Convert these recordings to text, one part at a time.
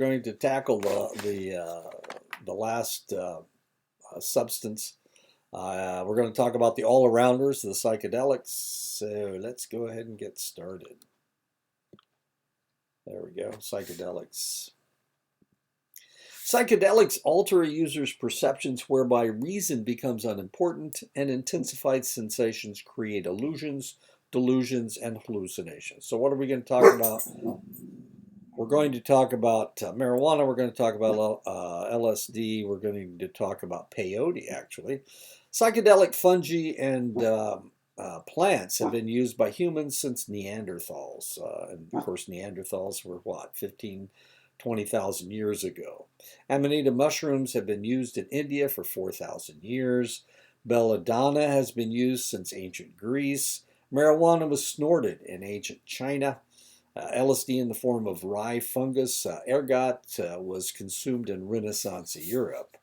Going to tackle the last substance. We're going to talk about the all-arounders, the psychedelics. So let's go ahead and get started. There we go, psychedelics. Psychedelics alter a user's perceptions whereby reason becomes unimportant, and intensified sensations create illusions, delusions, and hallucinations. So what are we going to talk about? We're going to talk about marijuana. We're going to talk about LSD. We're going to talk about peyote, actually. Psychedelic fungi and plants have been used by humans since Neanderthals. And of course, Neanderthals were what, 15, 20,000 years ago. Amanita mushrooms have been used in India for 4,000 years. Belladonna has been used since ancient Greece. Marijuana was snorted in ancient China. LSD in the form of rye fungus, ergot, was consumed in Renaissance Europe.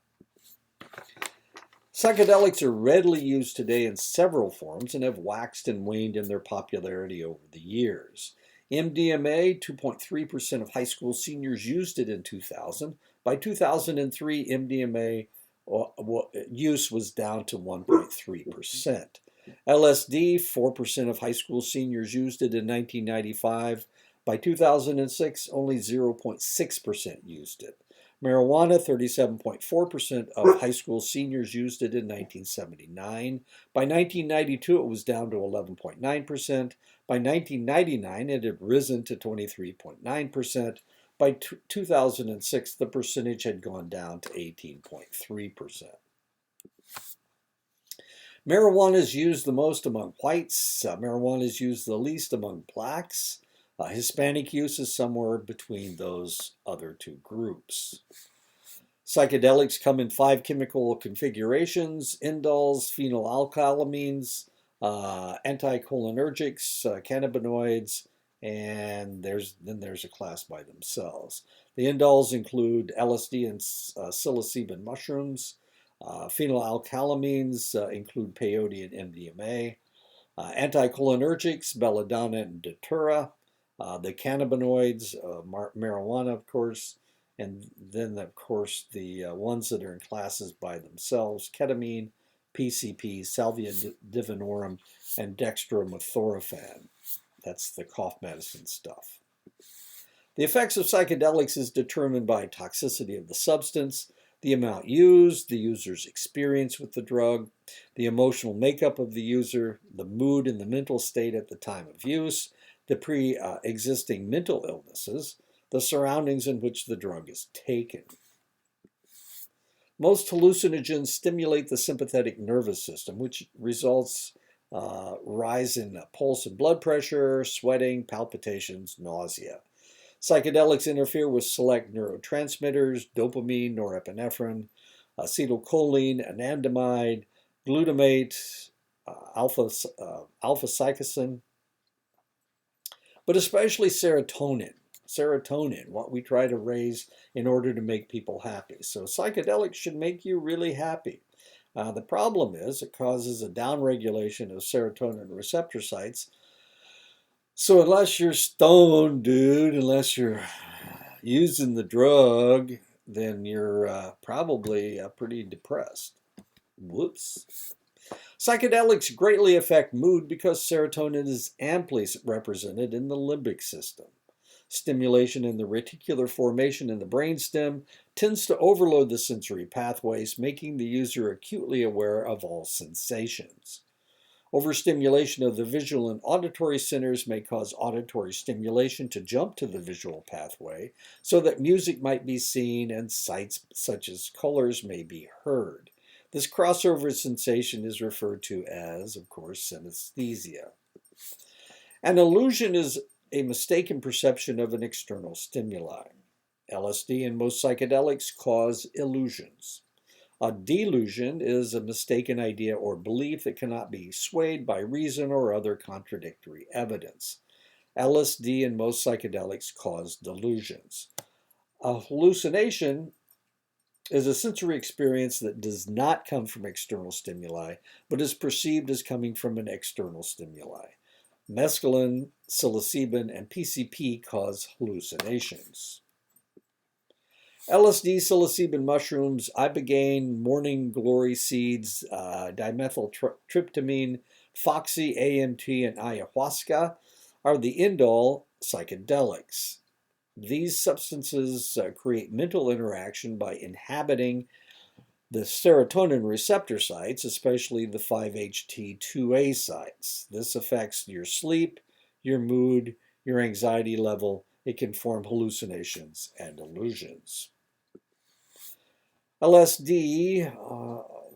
Psychedelics are readily used today in several forms and have waxed and waned in their popularity over the years. MDMA, 2.3% of high school seniors used it in 2000. By 2003, MDMA use was down to 1.3%. LSD, 4% of high school seniors used it in 1995. By 2006, only 0.6% used it. Marijuana, 37.4% of high school seniors used it in 1979. By 1992, it was down to 11.9%. By 1999, it had risen to 23.9%. By 2006, the percentage had gone down to 18.3%. Marijuana is used the most among whites. Marijuana is used the least among blacks. Hispanic use is somewhere between those other two groups. Psychedelics come in 5 chemical configurations: indoles, phenylalkylamines, anticholinergics, cannabinoids, and there's a class by themselves. The indoles include LSD and psilocybin mushrooms. Phenylalkylamines include peyote and MDMA. Anticholinergics, belladonna and datura. The cannabinoids, marijuana, of course, and then, of course, the ones that are in classes by themselves: ketamine, PCP, salvia divinorum, and dextromethorphan. That's the cough medicine stuff. The effects of psychedelics is determined by toxicity of the substance, the amount used, the user's experience with the drug, the emotional makeup of the user, the mood and the mental state at the time of use, the pre-existing mental illnesses, the surroundings in which the drug is taken. Most hallucinogens stimulate the sympathetic nervous system, which results rise in pulse and blood pressure, sweating, palpitations, nausea. Psychedelics interfere with select neurotransmitters: dopamine, norepinephrine, acetylcholine, anandamide, glutamate, alpha-cytosine, but especially serotonin. Serotonin, what we try to raise in order to make people happy. So psychedelics should make you really happy. The problem is it causes a downregulation of serotonin receptor sites. So unless you're stoned, dude, unless you're using the drug, then you're probably pretty depressed. Whoops. Psychedelics greatly affect mood because serotonin is amply represented in the limbic system. Stimulation in the reticular formation in the brainstem tends to overload the sensory pathways, making the user acutely aware of all sensations. Overstimulation of the visual and auditory centers may cause auditory stimulation to jump to the visual pathway so that music might be seen and sights such as colors may be heard. This crossover sensation is referred to as, of course, synesthesia. An illusion is a mistaken perception of an external stimuli. LSD and most psychedelics cause illusions. A delusion is a mistaken idea or belief that cannot be swayed by reason or other contradictory evidence. LSD and most psychedelics cause delusions. A hallucination is a sensory experience that does not come from external stimuli, but is perceived as coming from an external stimuli. Mescaline, psilocybin, and PCP cause hallucinations. LSD, psilocybin mushrooms, ibogaine, morning glory seeds, dimethyltryptamine, foxy, AMT, and ayahuasca are the indole psychedelics. These substances create mental interaction by inhabiting the serotonin receptor sites, especially the 5-HT2A sites. This affects your sleep, your mood, your anxiety level. It can form hallucinations and illusions. LSD,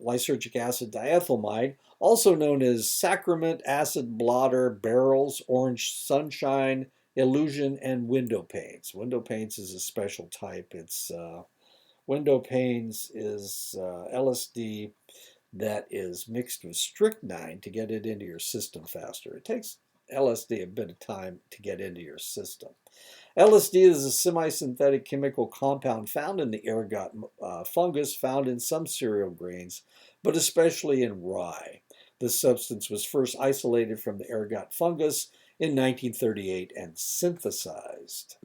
lysergic acid diethylmide, also known as sacrament, acid blotter, barrels, orange sunshine, illusion, and window panes. Window panes is a special type. It's window panes is LSD that is mixed with strychnine to get it into your system faster. It takes LSD a bit of time to get into your system. LSD is a semi-synthetic chemical compound found in the ergot fungus found in some cereal grains, but especially in rye. This substance was first isolated from the ergot fungus in 1938 and synthesized.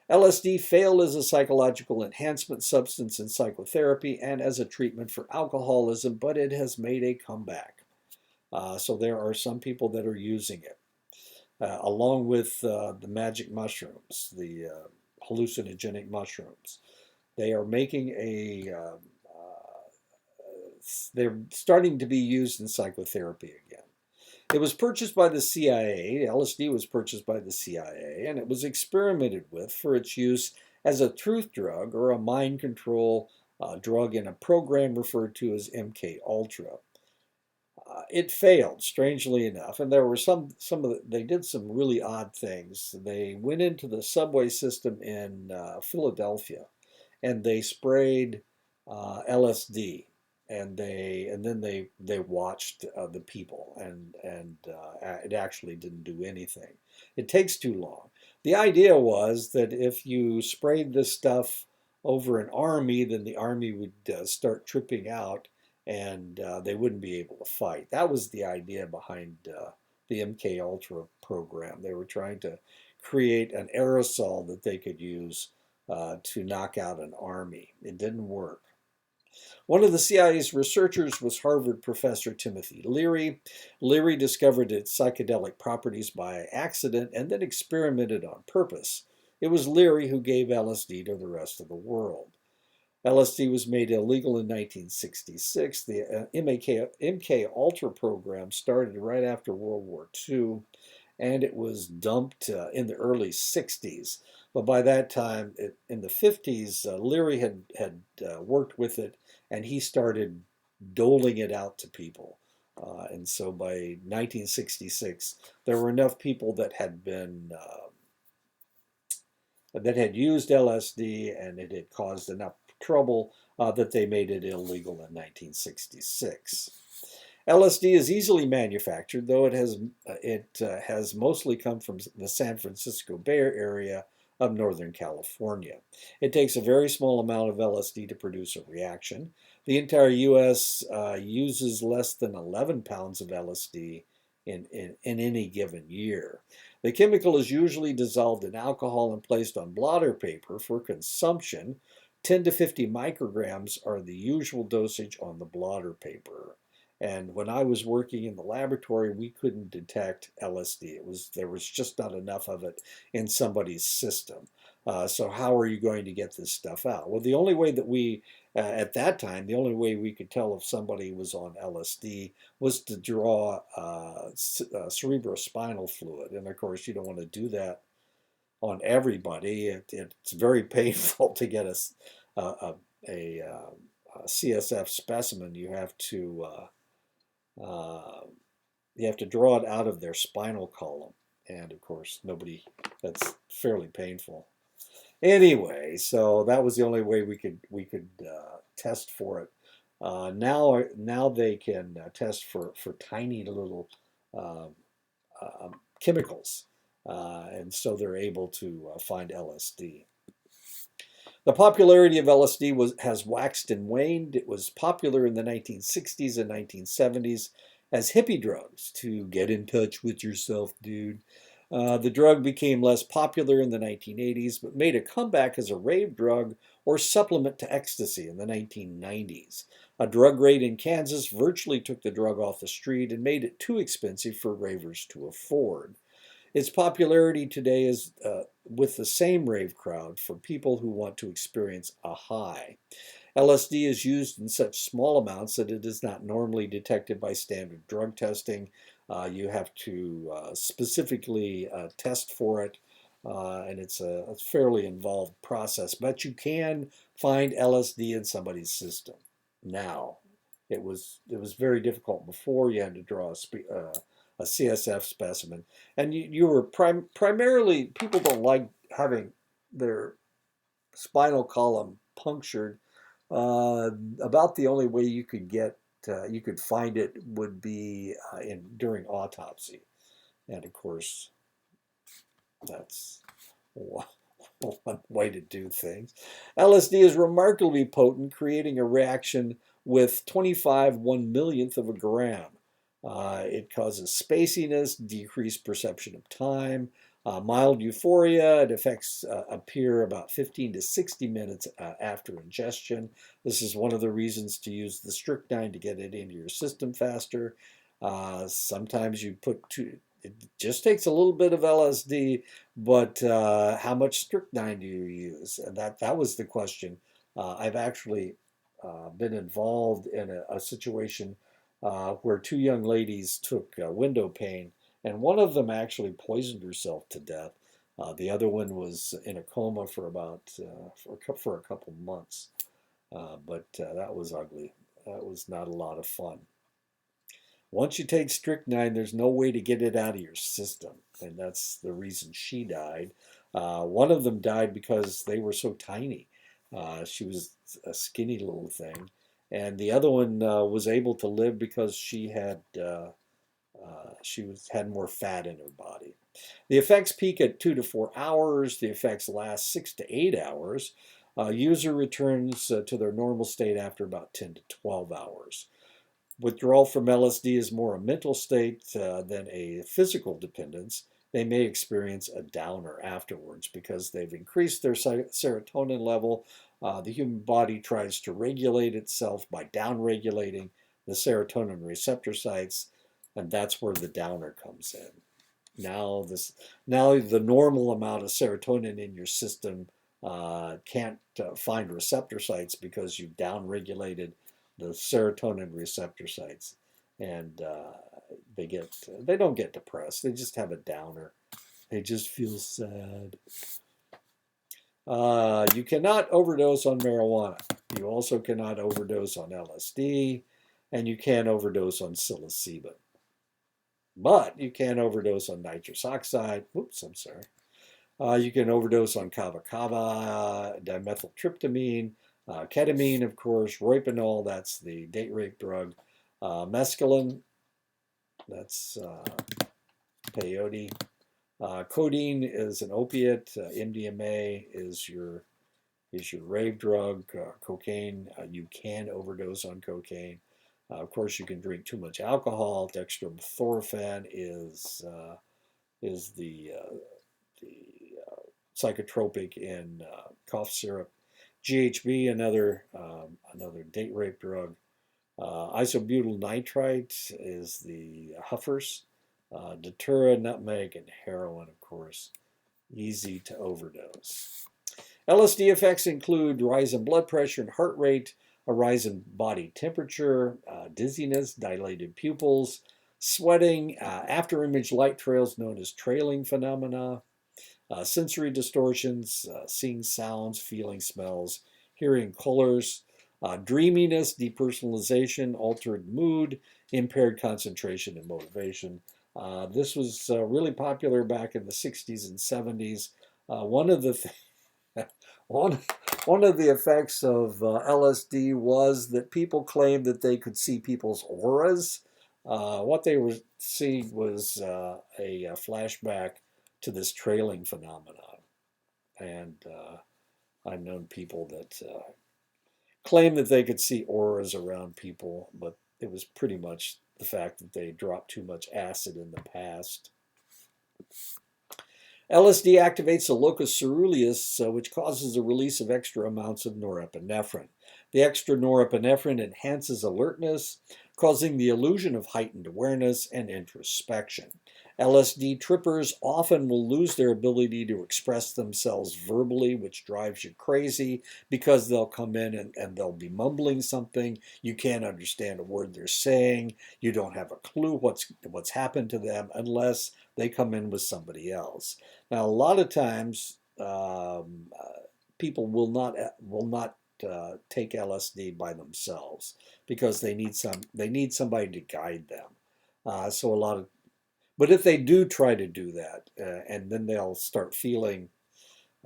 LSD failed as a psychological enhancement substance in psychotherapy and as a treatment for alcoholism, but it has made a comeback. So there are some people that are using it. Along with the magic mushrooms, the hallucinogenic mushrooms. They are making they're starting to be used in psychotherapy again. It was purchased by the CIA, LSD was purchased by the CIA, and it was experimented with for its use as a truth drug or a mind control drug in a program referred to as MK Ultra. It failed, strangely enough, and there were they did some really odd things. They went into the subway system in Philadelphia, and they sprayed LSD, and then they watched the people, and it actually didn't do anything. It takes too long. The idea was that if you sprayed this stuff over an army, then the army would start tripping out and they wouldn't be able to fight. That was the idea behind the MK Ultra program. They were trying to create an aerosol that they could use to knock out an army. It didn't work. One of the CIA's researchers was Harvard professor Timothy Leary. Leary discovered its psychedelic properties by accident and then experimented on purpose. It was Leary who gave LSD to the rest of the world. LSD was made illegal in 1966. The MK Ultra program started right after World War II, and it was dumped in the early 60s. But by that time, in the 50s, Leary had worked with it, and he started doling it out to people. And so by 1966, there were enough people that had used LSD, and it had caused enough trouble that they made it illegal in 1966. LSD is easily manufactured, though it has mostly come from the San Francisco Bay Area of Northern California. It takes a very small amount of LSD to produce a reaction. The entire U.S. Uses less than 11 pounds of LSD in any given year. The chemical is usually dissolved in alcohol and placed on blotter paper for consumption. 10 to 50 micrograms are the usual dosage on the blotter paper. And when I was working in the laboratory, we couldn't detect LSD. There was just not enough of it in somebody's system. So how are you going to get this stuff out? Well, the only way that at that time, the only way we could tell if somebody was on LSD was to draw cerebrospinal fluid. And of course, you don't want to do that on everybody. It's very painful to get a CSF specimen. You have to draw it out of their spinal column, and of course, that's fairly painful. Anyway, so that was the only way we could test for it. Now they can test for tiny little chemicals, and so they're able to find LSD. The popularity of LSD has waxed and waned. It was popular in the 1960s and 1970s as hippie drugs to get in touch with yourself, dude. The drug became less popular in the 1980s, but made a comeback as a rave drug or supplement to ecstasy in the 1990s. A drug raid in Kansas virtually took the drug off the street and made it too expensive for ravers to afford. Its popularity today is with the same rave crowd for people who want to experience a high. LSD is used in such small amounts that it is not normally detected by standard drug testing. You have to specifically test for it, and it's a fairly involved process. But you can find LSD in somebody's system now. It was very difficult before. You had to draw a CSF specimen, and you were primarily people don't like having their spinal column punctured. About the only way you could find it would be in during autopsy, and of course that's one way to do things. LSD is remarkably potent, creating a reaction with 25 1/millionth of a gram. It causes spaciness, decreased perception of time, mild euphoria. It effects appear about 15 to 60 minutes after ingestion. This is one of the reasons to use the strychnine to get it into your system faster. Sometimes you put it just takes a little bit of LSD, but how much strychnine do you use? And that was the question. I've actually been involved in a situation where two young ladies took window pane, and one of them actually poisoned herself to death. The other one was in a coma for about for a couple months, but that was ugly. That was not a lot of fun. Once you take strychnine, there's no way to get it out of your system, and that's the reason she died. One of them died because they were so tiny. She was a skinny little thing, and the other one was able to live because had more fat in her body. The effects peak at 2 to 4 hours. The effects last 6 to 8 hours. User returns to their normal state after about 10 to 12 hours. Withdrawal from LSD is more a mental state than a physical dependence. They may experience a downer afterwards because they've increased their serotonin level. The human body tries to regulate itself by downregulating the serotonin receptor sites, and that's where the downer comes in. Now the normal amount of serotonin in your system can't find receptor sites because you've downregulated the serotonin receptor sites, and they don't get depressed. They just have a downer. They just feel sad. You cannot overdose on marijuana. You also cannot overdose on LSD, and you can't overdose on psilocybin. But you can overdose on nitrous oxide. Oops, I'm sorry. You can overdose on kava kava, dimethyltryptamine, ketamine, of course, rohypnol, that's the date rape drug, mescaline, that's peyote. Codeine is an opiate. MDMA is your rave drug. Cocaine, you can overdose on cocaine. Of course, you can drink too much alcohol. Dextromethorphan is the psychotropic in cough syrup. GHB, another date rape drug. Isobutyl nitrite is the huffers. Datura, nutmeg, and heroin, of course, easy to overdose. LSD effects include rise in blood pressure and heart rate, a rise in body temperature, dizziness, dilated pupils, sweating, after image light trails known as trailing phenomena, sensory distortions, seeing sounds, feeling smells, hearing colors, dreaminess, depersonalization, altered mood, impaired concentration and motivation. This was really popular back in the 60s and 70s. One of the one, one of the effects of LSD was that people claimed that they could see people's auras. What they were seeing was a flashback to this trailing phenomenon. And I've known people that claimed that they could see auras around people, but it was pretty much the fact that they dropped too much acid in the past. LSD activates the locus coeruleus, which causes the release of extra amounts of norepinephrine. The extra norepinephrine enhances alertness, causing the illusion of heightened awareness and introspection. LSD trippers often will lose their ability to express themselves verbally, which drives you crazy because they'll come in and they'll be mumbling something. You can't understand a word they're saying. You don't have a clue what's happened to them unless they come in with somebody else. Now, a lot of times, people will not take LSD by themselves because they need somebody to guide them. So a lot of but if they do try to do that, and then they'll start feeling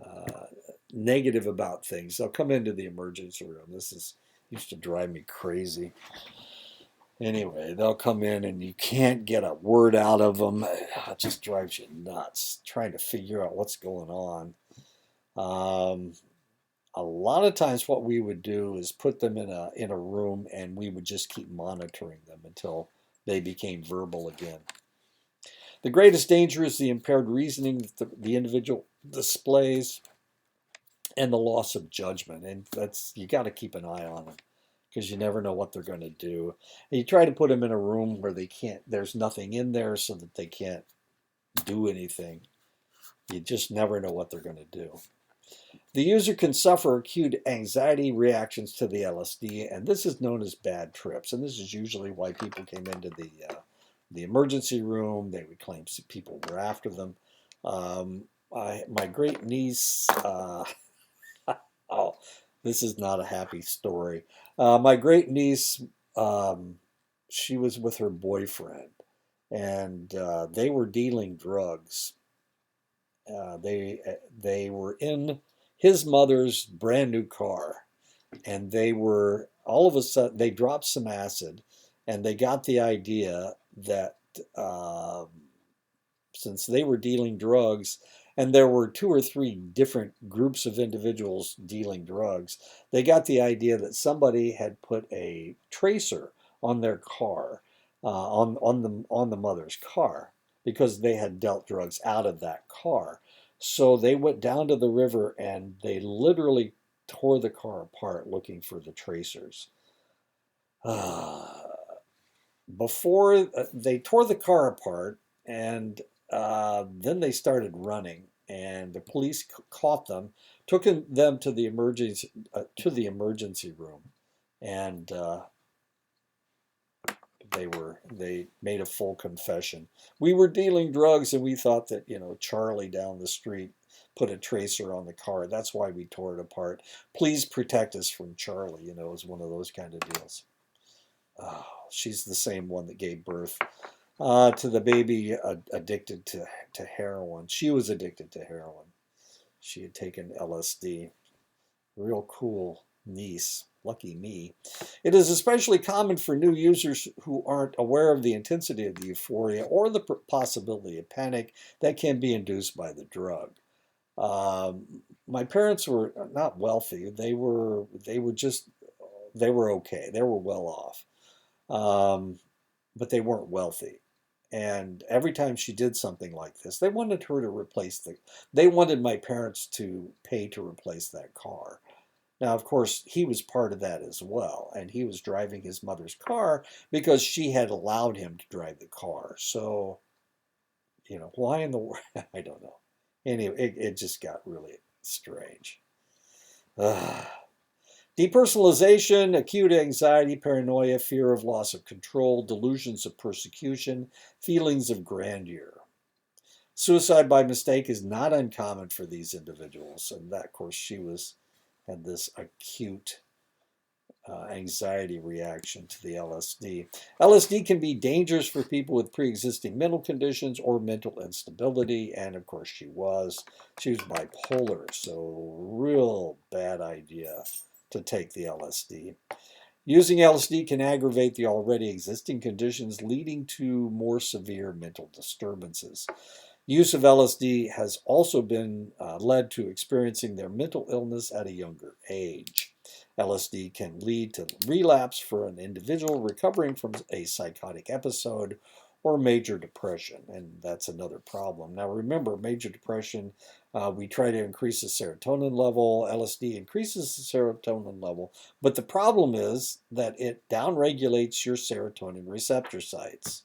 uh, negative about things, they'll come into the emergency room. Used to drive me crazy. Anyway, they'll come in and you can't get a word out of them. It just drives you nuts trying to figure out what's going on. Um, a lot of times, what we would do is put them in a room, and we would just keep monitoring them until they became verbal again. The greatest danger is the impaired reasoning that the individual displays and the loss of judgment. And you got to keep an eye on them because you never know what they're going to do. And you try to put them in a room where there's nothing in there so that they can't do anything. You just never know what they're going to do. The user can suffer acute anxiety reactions to the LSD, and this is known as bad trips. And this is usually why people came into the emergency room. They would claim people were after them. My great niece, oh, this is not a happy story. My great niece, um, she was with her boyfriend, and they were dealing drugs. They were in his mother's brand new car, and they were all of a sudden they dropped some acid, and they got the idea that um, since they were dealing drugs, and there were two or three different groups of individuals dealing drugs, they got the idea that somebody had put a tracer on their car, on the mother's car, because they had dealt drugs out of that car. So they went down to the river and they literally tore the car apart looking for the tracers. Uh, Before they tore the car apart, and then they started running, and the police caught them, took them to the emergency room, and they made a full confession. We were dealing drugs, and we thought that Charlie down the street put a tracer on the car. That's why we tore it apart. Please protect us from Charlie. It was one of those kind of deals. Oh, she's the same one that gave birth to the baby addicted to heroin. She was addicted to heroin. She had taken LSD. Real cool niece. Lucky me. It is especially common for new users who aren't aware of the intensity of the euphoria or the possibility of panic that can be induced by the drug. My parents were not wealthy. They were okay. They were well off. Um, but they weren't wealthy. And every time she did something like this, they wanted my parents to pay to replace that car. Now, of course, he was part of that as well. And he was driving his mother's car because she had allowed him to drive the car. So, why in the world? I don't know. Anyway, it just got really strange. Ugh. Depersonalization, acute anxiety, paranoia, fear of loss of control, delusions of persecution, feelings of grandeur. Suicide by mistake is not uncommon for these individuals, and that, of course, had this acute anxiety reaction to the LSD. LSD can be dangerous for people with pre-existing mental conditions or mental instability, and of course she was bipolar, so real bad idea to take the LSD. Using LSD can aggravate the already existing conditions, leading to more severe mental disturbances. Use of LSD has also been led to experiencing their mental illness at a younger age. LSD can lead to relapse for an individual recovering from a psychotic episode or major depression, and that's another problem. Now remember, major depression, we try to increase the serotonin level. LSD increases the serotonin level, but the problem is that it downregulates your serotonin receptor sites,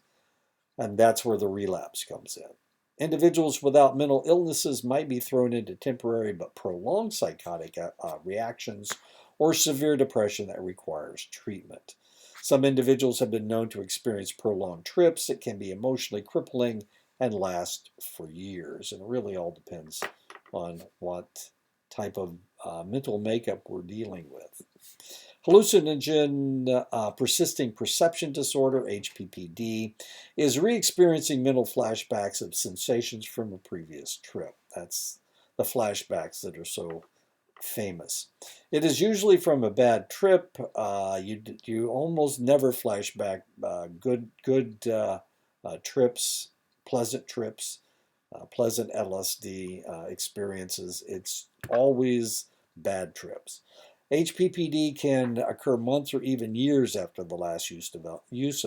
and that's where the relapse comes in. Individuals without mental illnesses might be thrown into temporary but prolonged psychotic reactions or severe depression that requires treatment. Some individuals have been known to experience prolonged trips that can be emotionally crippling and last for years. And it really all depends on what type of mental makeup we're dealing with. Hallucinogen persisting perception disorder, HPPD, is re-experiencing mental flashbacks of sensations from a previous trip. That's the flashbacks that are so famous. It is usually from a bad trip. You almost never flash back good trips, pleasant trips, pleasant LSD experiences. It's always bad trips. HPPD can occur months or even years after the last use of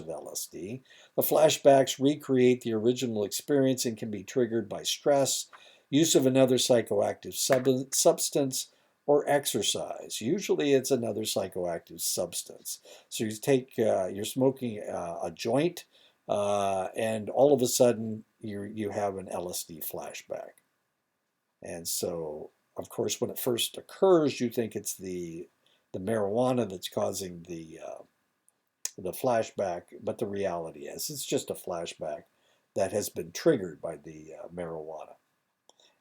LSD. The flashbacks recreate the original experience and can be triggered by stress, use of another psychoactive substance, or exercise. Usually it's another psychoactive substance. So you're smoking a joint, and all of a sudden you have an LSD flashback. And so, of course, when it first occurs, you think it's the marijuana that's causing the flashback, but the reality is it's just a flashback that has been triggered by the marijuana.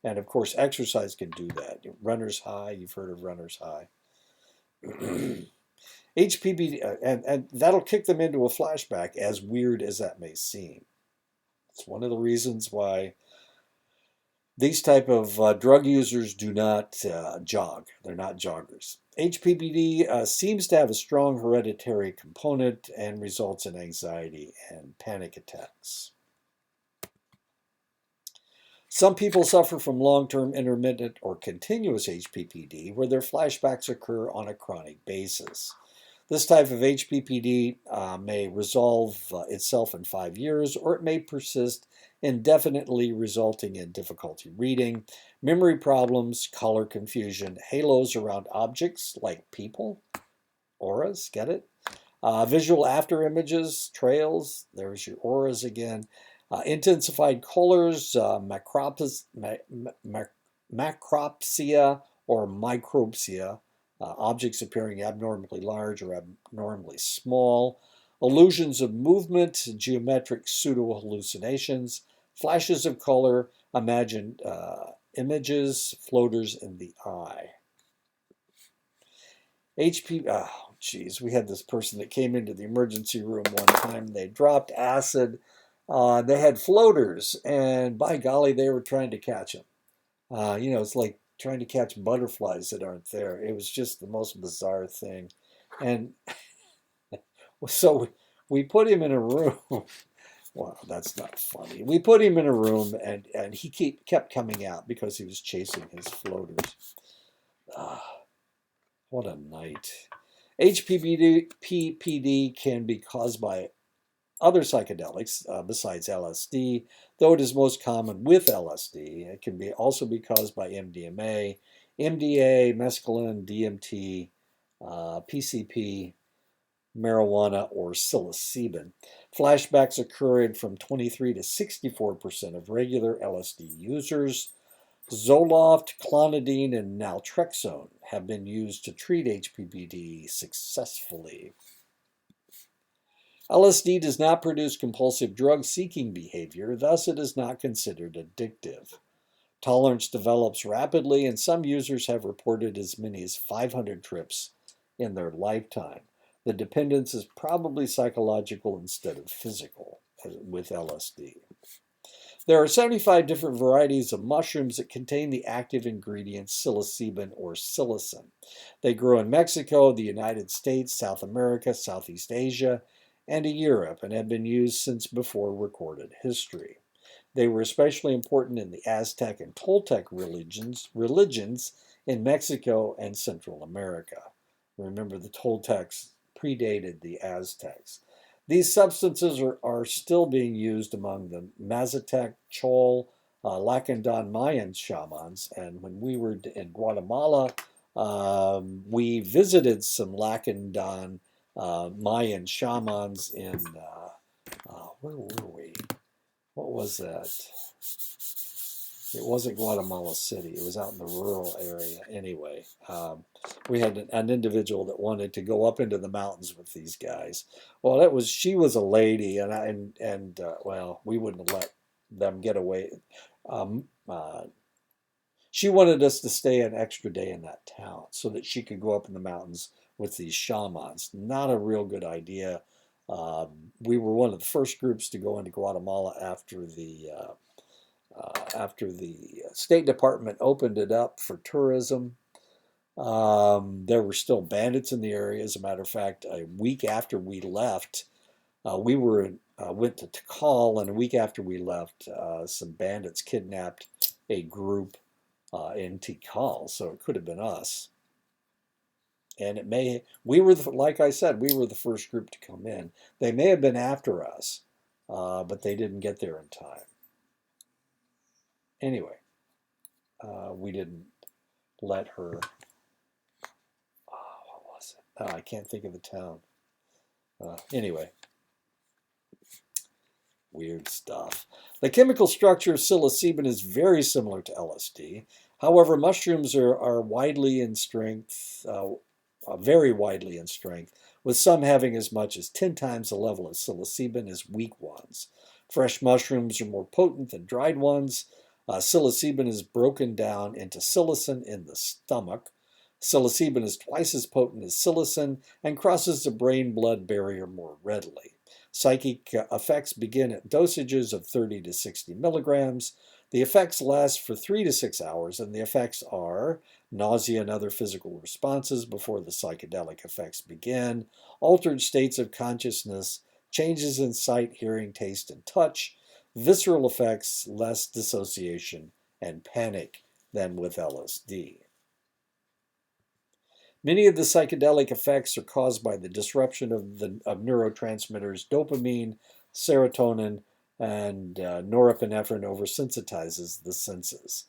And of course, exercise can do that. Runner's high, you've heard of runner's high. HPPD, and that'll kick them into a flashback, as weird as that may seem. It's one of the reasons why these type of drug users do not jog. They're not joggers. HPPD seems to have a strong hereditary component and results in anxiety and panic attacks. Some people suffer from long-term, intermittent, or continuous HPPD, where their flashbacks occur on a chronic basis. This type of HPPD may resolve itself in 5 years, or it may persist indefinitely, resulting in difficulty reading, memory problems, color confusion, halos around objects like people, auras, get it? Visual after images, trails, there's your auras again. Intensified colors, macropsia or micropsia, objects appearing abnormally large or abnormally small, illusions of movement, geometric pseudo-hallucinations, flashes of color, imagined images, floaters in the eye. Oh, geez, we had this person that came into the emergency room one time. They dropped acid. They had floaters, and by golly, they were trying to catch them. It's like trying to catch butterflies that aren't there. It was just the most bizarre thing. And so we put him in a room. Wow, that's not funny. We put him in a room, and he kept coming out because he was chasing his floaters. What a night. HPPD can be caused by other psychedelics besides LSD, though it is most common with LSD. It can also be caused by MDMA, MDA, mescaline, DMT, PCP, marijuana, or psilocybin. Flashbacks occur in from 23 to 64% of regular LSD users. Zoloft, clonidine, and naltrexone have been used to treat HPPD successfully. LSD does not produce compulsive drug-seeking behavior, thus it is not considered addictive. Tolerance develops rapidly, and some users have reported as many as 500 trips in their lifetime. The dependence is probably psychological instead of physical with LSD. There are 75 different varieties of mushrooms that contain the active ingredient psilocybin or psilocin. They grow in Mexico, the United States, South America, Southeast Asia, and Europe, and have been used since before recorded history. They were especially important in the Aztec and Toltec religions in Mexico and Central America. Remember, the Toltecs predated the Aztecs. These substances are still being used among the Mazatec, Chol, Lacandon Mayan shamans. And when we were in Guatemala, we visited some Lacandon Mayan shamans in, where were we? What was that? It wasn't Guatemala City. It was out in the rural area. Anyway, we had an individual that wanted to go up into the mountains with these guys. Well, she was a lady, and well, we wouldn't let them get away. Um, uh, she wanted us to stay an extra day in that town so that she could go up in the mountains with these shamans. Not a real good idea. We were one of the first groups to go into Guatemala after the State Department opened it up for tourism. There were still bandits in the area. As a matter of fact, a week after we left, went to Tikal, and a week after we left, some bandits kidnapped a group in Tikal. So it could have been us. And like I said, we were the first group to come in. They may have been after us, but they didn't get there in time. Anyway, we didn't let her. What was it? I can't think of the town. Anyway, weird stuff. The chemical structure of psilocybin is very similar to LSD. However, mushrooms are widely in strength, very widely in strength, with some having as much as 10 times the level of psilocybin as weak ones. Fresh mushrooms are more potent than dried ones. Psilocybin is broken down into psilocin in the stomach. Psilocybin is twice as potent as psilocin and crosses the brain-blood barrier more readily. Psychic effects begin at dosages of 30 to 60 milligrams. The effects last for 3 to 6 hours, and the effects are nausea and other physical responses before the psychedelic effects begin, altered states of consciousness, changes in sight, hearing, taste, and touch, visceral effects, less dissociation and panic than with LSD. Many of the psychedelic effects are caused by the disruption of neurotransmitters dopamine, serotonin, and norepinephrine oversensitizes the senses.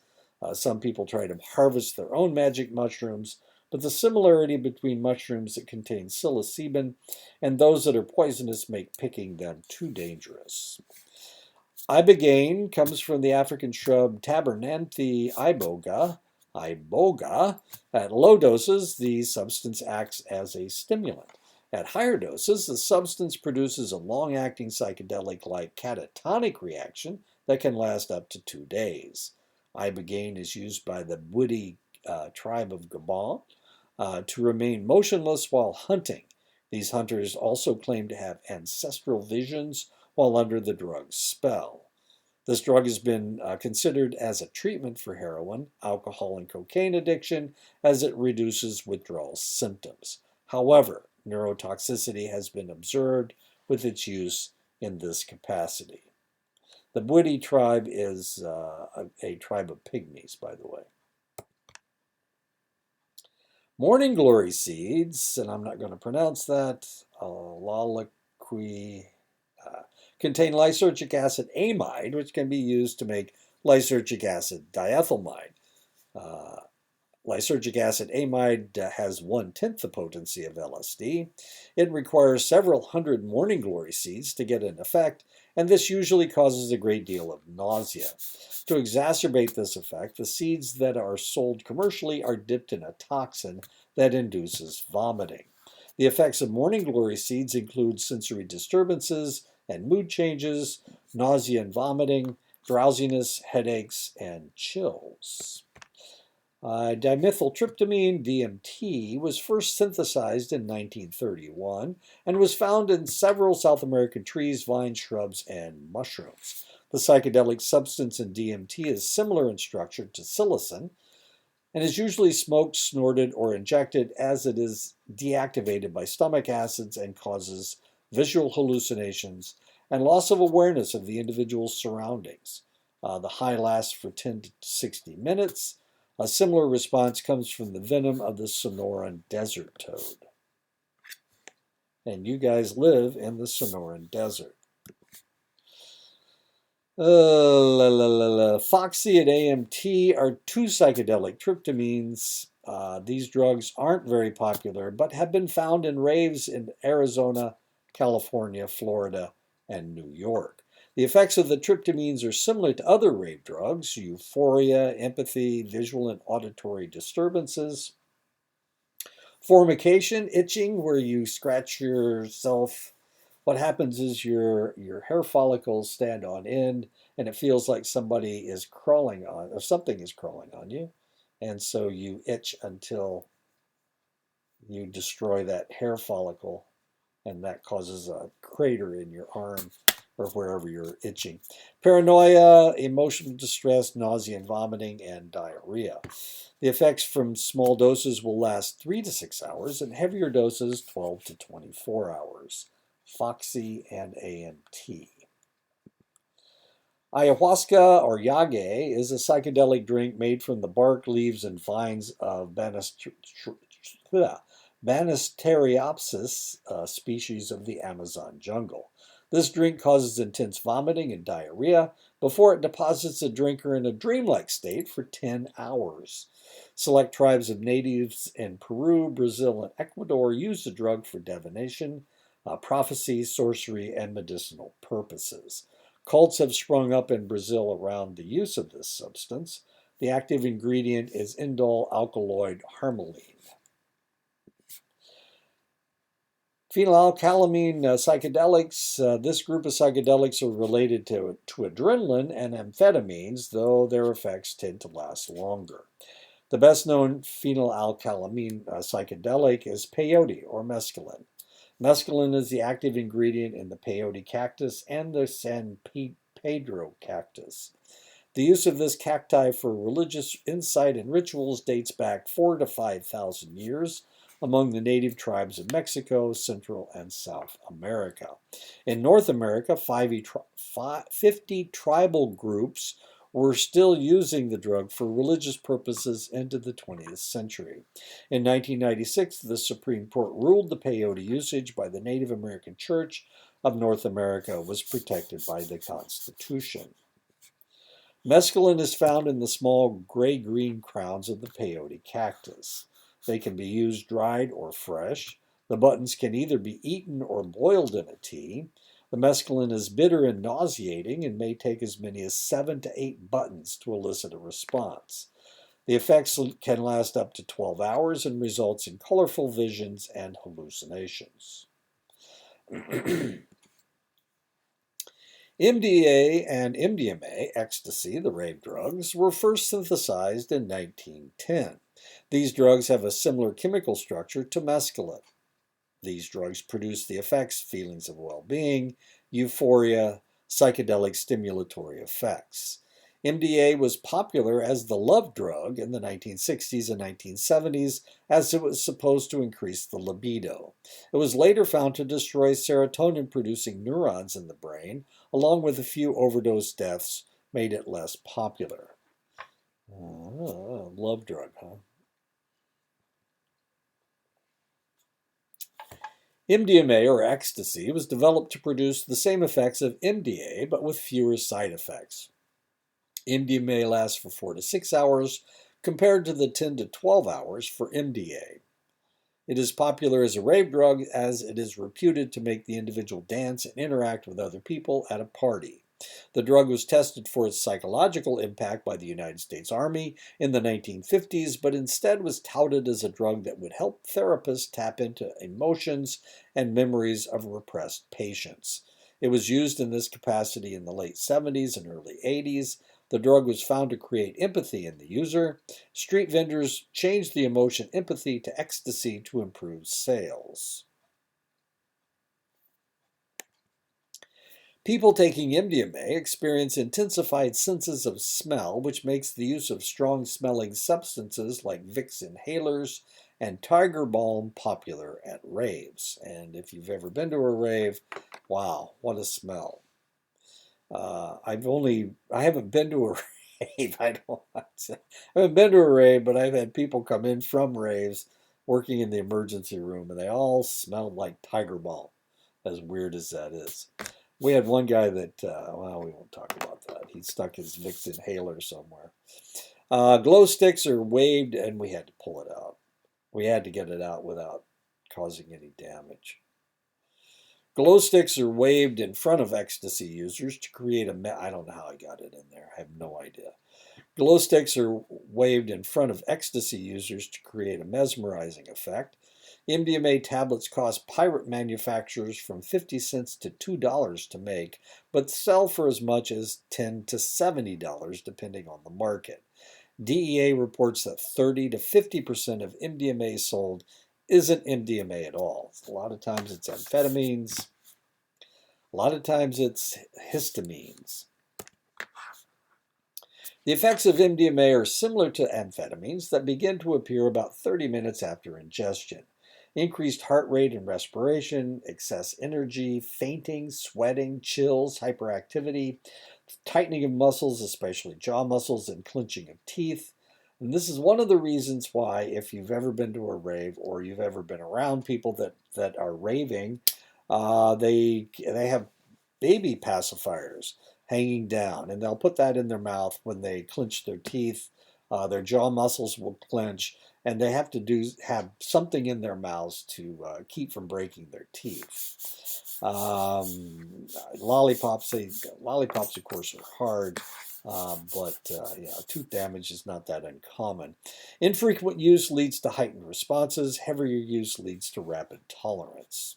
Some people try to harvest their own magic mushrooms, but the similarity between mushrooms that contain psilocybin and those that are poisonous make picking them too dangerous. Ibogaine comes from the African shrub Tabernanthe iboga. At low doses, the substance acts as a stimulant. At higher doses, the substance produces a long-acting psychedelic-like catatonic reaction that can last up to 2 days. Ibogaine is used by the Bwiti tribe of Gabon to remain motionless while hunting. These hunters also claim to have ancestral visions while under the drug's spell. This drug has been considered as a treatment for heroin, alcohol, and cocaine addiction as it reduces withdrawal symptoms. However, neurotoxicity has been observed with its use in this capacity. The Bwiti tribe is a tribe of pygmies, by the way. Morning glory seeds, and I'm not going to pronounce that, contain lysergic acid amide, which can be used to make lysergic acid diethylamide. Lysergic acid amide has 1/10 the potency of LSD. It requires several hundred morning glory seeds to get an effect, and this usually causes a great deal of nausea. To exacerbate this effect, the seeds that are sold commercially are dipped in a toxin that induces vomiting. The effects of morning glory seeds include sensory disturbances and mood changes, nausea and vomiting, drowsiness, headaches, and chills. Dimethyltryptamine, DMT, was first synthesized in 1931 and was found in several South American trees, vines, shrubs, and mushrooms. The psychedelic substance in DMT is similar in structure to psilocin and is usually smoked, snorted, or injected as it is deactivated by stomach acids and causes visual hallucinations and loss of awareness of the individual's surroundings. The high lasts for 10 to 60 minutes. A similar response comes from the venom of the Sonoran desert toad. And you guys live in the Sonoran Desert. Foxy and AMT are two psychedelic tryptamines. These drugs aren't very popular, but have been found in raves in Arizona, California, Florida, and New York. The effects of the tryptamines are similar to other rave drugs: euphoria, empathy, visual and auditory disturbances. Formication, itching, where you scratch yourself. What happens is your hair follicles stand on end, and it feels like somebody is crawling on, or something is crawling on you, and so you itch until you destroy that hair follicle, and that causes a crater in your arm or wherever you're itching. Paranoia, emotional distress, nausea and vomiting, and diarrhea. The effects from small doses will last 3 to 6 hours, and heavier doses 12 to 24 hours. Foxy and AMT. Ayahuasca, or yage, is a psychedelic drink made from the bark, leaves, and vines of Banisteriopsis, a species of the Amazon jungle. This drink causes intense vomiting and diarrhea before it deposits the drinker in a dreamlike state for 10 hours. Select tribes of natives in Peru, Brazil, and Ecuador use the drug for divination, prophecy, sorcery, and medicinal purposes. Cults have sprung up in Brazil around the use of this substance. The active ingredient is indole alkaloid harmaline. Phenylcalamine psychedelics. This group of psychedelics are related to adrenaline and amphetamines, though their effects tend to last longer. The best known phenylcalamine psychedelic is peyote, or mescaline. Mescaline is the active ingredient in the peyote cactus and the San Pedro cactus. The use of this cacti for religious insight and rituals dates back 4,000 to 5,000 years among the native tribes of Mexico, Central and South America. In North America, 50 tribal groups were still using the drug for religious purposes into the 20th century. In 1996, the Supreme Court ruled the peyote usage by the Native American Church of North America was protected by the Constitution. Mescaline is found in the small gray-green crowns of the peyote cactus. They can be used dried or fresh. The buttons can either be eaten or boiled in a tea. The mescaline is bitter and nauseating and may take as many as 7 to 8 buttons to elicit a response. The effects can last up to 12 hours and results in colorful visions and hallucinations. MDA and MDMA, ecstasy, the rave drugs, were first synthesized in 1910. These drugs have a similar chemical structure to mescaline. These drugs produce the effects, feelings of well-being, euphoria, psychedelic stimulatory effects. MDA was popular as the love drug in the 1960s and 1970s as it was supposed to increase the libido. It was later found to destroy serotonin-producing neurons in the brain, along with a few overdose deaths made it less popular. Love drug, huh? MDMA, or ecstasy, was developed to produce the same effects of MDA, but with fewer side effects. MDMA lasts for 4 to 6 hours, compared to the 10 to 12 hours for MDA. It is popular as a rave drug as it is reputed to make the individual dance and interact with other people at a party. The drug was tested for its psychological impact by the United States Army in the 1950s, but instead was touted as a drug that would help therapists tap into emotions and memories of repressed patients. It was used in this capacity in the late 70s and early 80s. The drug was found to create empathy in the user. Street vendors changed the emotion empathy to ecstasy to improve sales. People taking MDMA experience intensified senses of smell, which makes the use of strong-smelling substances like Vicks inhalers and Tiger Balm popular at raves. And if you've ever been to a rave, wow, what a smell. I haven't been to a rave. I haven't been to a rave, but I've had people come in from raves, working in the emergency room, and they all smelled like Tiger Balm, as weird as that is. We had one guy that, well, we won't talk about that. He stuck his Vicks inhaler somewhere. Glow sticks are waved, and we had to pull it out. We had to get it out without causing any damage. Glow sticks are waved in front of ecstasy users to create a. I don't know how I got it in there. I have no idea. Glow sticks are waved in front of ecstasy users to create a mesmerizing effect. MDMA tablets cost pirate manufacturers from 50 cents to $2 to make, but sell for as much as $10 to $70 depending on the market. DEA reports that 30 to 50% of MDMA sold isn't MDMA at all. A lot of times it's amphetamines, a lot of times it's histamines. The effects of MDMA are similar to amphetamines that begin to appear about 30 minutes after ingestion. Increased heart rate and respiration, excess energy, fainting, sweating, chills, hyperactivity, tightening of muscles, especially jaw muscles, and clenching of teeth. And this is one of the reasons why, if you've ever been to a rave or you've ever been around people that are raving, they have baby pacifiers hanging down, and they'll put that in their mouth when they clench their teeth. Their jaw muscles will clench, and they have to have something in their mouths to keep from breaking their teeth. Lollipops, of course, are hard, but yeah, tooth damage is not that uncommon. Infrequent use leads to heightened responses. Heavier use leads to rapid tolerance.